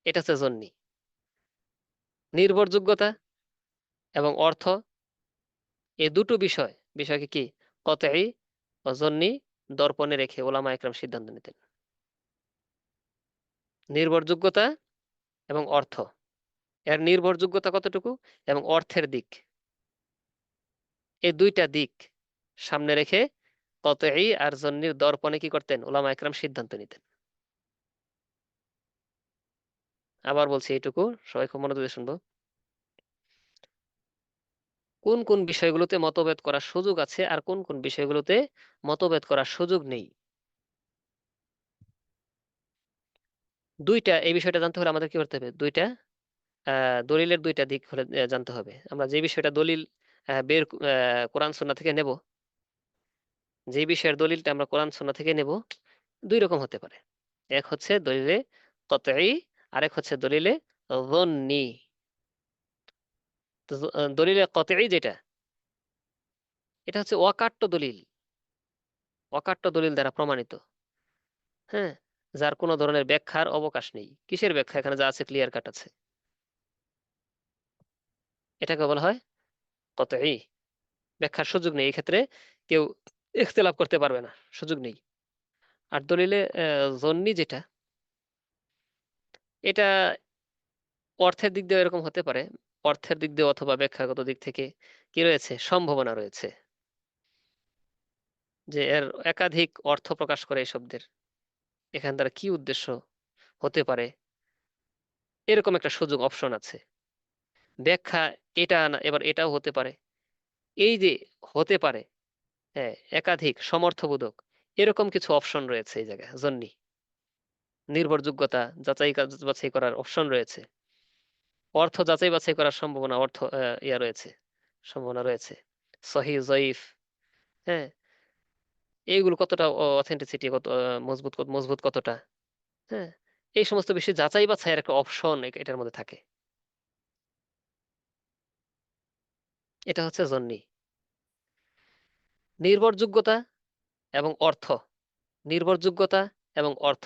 এটা হচ্ছে জন্যি। নির্ভরযোগ্যতা এবং অর্থ, এই দুটো বিষয়কে কি কতই ও জন্যি দর্পণে রেখে ওলামা একরাম সিদ্ধান্ত নিতেন। নির্ভরযোগ্যতা এবং অর্থ, এর নির্ভরযোগ্যতা কতটুকু এবং অর্থের দিক, এই দুইটা দিক সামনে রেখে কতই আর জন্নির দর্পণে কি করতেন, ওলামা একরাম সিদ্ধান্ত নিতেন। আবার বলছি এইটুকু, সবাই খুব মনোযোগ দিয়ে শুনবো। কোন কোন বিষয়গুলোতে মতভেদ করার সুযোগ আছে আর কোন কোন বিষয়গুলোতে মতভেদ করার সুযোগ নেই। দুইটা, এই বিষয়টা জানতে হলে আমাদের কি করতে হবে, দুইটা দলিলের দুইটা দিক হলে জানতে হবে। আমরা যে বিষয়টা দলিল কোরআন সুন্নাহ থেকে নেব, যে বিষয়ের দলিলটা আমরা কোরআন সুন্নাহ থেকে নেব, দুই রকম হতে পারে। এক হচ্ছে দলিলে কতই, আরেক হচ্ছে দলিলে যন্নি। তো দলিলে কতই যেটা, এটা হচ্ছে অকাট্য দলিল, অকাট্য দলিল দ্বারা প্রমাণিত, হ্যাঁ, যার কোনো ধরনের ব্যাখ্যার অবকাশ নেই। কিসের ব্যাখ্যা, এখানে যা আছে ক্লিয়ার কাট আছে, এটাকে বলা হয় কতই। ব্যাখ্যার সুযোগ নেই, এই ক্ষেত্রে কেউ ইখতিলাফ করতে পারবে না, সুযোগ নেই। আর দলিলে জন্নি যেটা, এটা অর্থের দিক দিয়ে এরকম হতে পারে, অর্থের দিক দিয়ে অথবা ব্যাখ্যাগত দিক থেকে কি রয়েছে, সম্ভাবনা রয়েছে, যে এর একাধিক অর্থ প্রকাশ করে এই শব্দের, এখান দ্বারা কি উদ্দেশ্য হতে পারে, এরকম একটা সুযোগ অপশন আছে। ব্যাখ্যা এটা না, এবার এটাও হতে পারে, এই যে হতে পারে, হ্যাঁ, একাধিক সমর্থবোধক, এরকম কিছু অপশন রয়েছে এই জায়গায় জন্যি। নির্ভরযোগ্যতা বাছাই করার অপশন রয়েছে, অর্থ যাচাই বাছাই করার সম্ভাবনা, অর্থ রয়েছে, সম্ভাবনা রয়েছে, সহি জয়ীফ, হ্যাঁ, এইগুলো কতটা অথেন্টিসিটি, কত মজবুত কতটা, হ্যাঁ, এই সমস্ত বিষয় যাচাই বাছাইয়ের একটা অপশন এটার মধ্যে থাকে। এটা হচ্ছে জন্যি। নির্ভরযোগ্যতা এবং অর্থ, নির্ভরযোগ্যতা এবং অর্থ,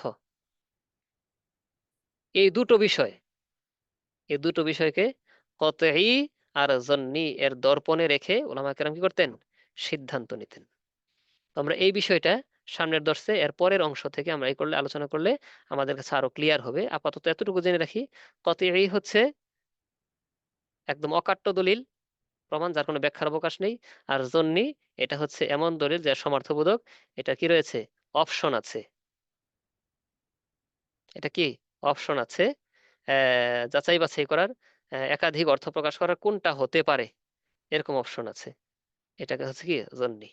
এই দুটো বিষয়, এই দুটো বিষয়কে কতই আর জন্নি এর দর্পণে রেখে ওলামা কেরাম কি করতেন, সিদ্ধান্ত নিতেন। তো আমরা এই বিষয়টা সামনের দর্শে এর পরের অংশ থেকে আমরা এই করলে আলোচনা করলে আমাদের কাছে আরো ক্লিয়ার হবে। আপাতত এতটুকু জেনে রাখি, কতই হচ্ছে একদম অকাট্য দলিল, প্রমাণ যার কোনো ব্যাখ্যার অবকাশ নেই। আর জন্নি এটা হচ্ছে এমন দলিল যার সমর্থবোধক, এটা কি রয়েছে, অপশন আছে। এটা কি, অপশন আছে যাচাই বাছাই করার, একাধিক অর্থ প্রকাশ করার কোনটা হতে পারে, এরকম অপশন আছে। এটাকে হচ্ছে কি, জন্নি।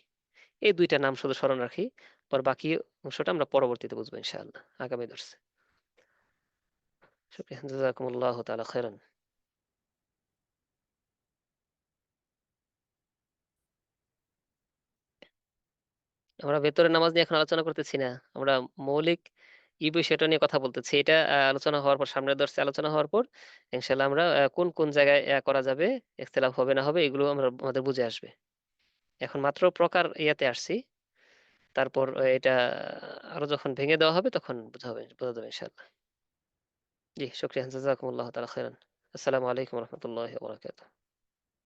এই দুইটা নাম শুধু স্মরণ রাখি, পর বাকি অংশটা আমরা পরবর্তীতে বুঝবো ইনশাআল্লাহ আগামী দর্সে। শুকরিয়া, জাযাকুমুল্লাহু তাআলা খাইরান। আমরা ভেতরের নামাজ নিয়ে এখন আলোচনা করতেছি না, আমরা মৌলিক এই বিষয়টা নিয়ে কথা বলতেছি। এটা আলোচনা হওয়ার পর, সামনের দর্সে আলোচনা হওয়ার পর ইনশাআল্লাহ আমরা কোন কোন জায়গায় করা যাবে, ইখতিলাফ হবে না হবে, এগুলো আমরা আমাদের বুঝে আসবে। এখন মাত্র প্রকার ইয়াতে আসছি, তারপর এটা আরো যখন ভেঙে দেওয়া হবে তখন বোঝা যাবে ইনশাআল্লাহ। জি, শুকরিয়া, জাযাকুমুল্লাহু তাআলা খাইরান। আসসালামু আলাইকুম ওয়া রাহমাতুল্লাহি ওয়া বারাকাতুহু।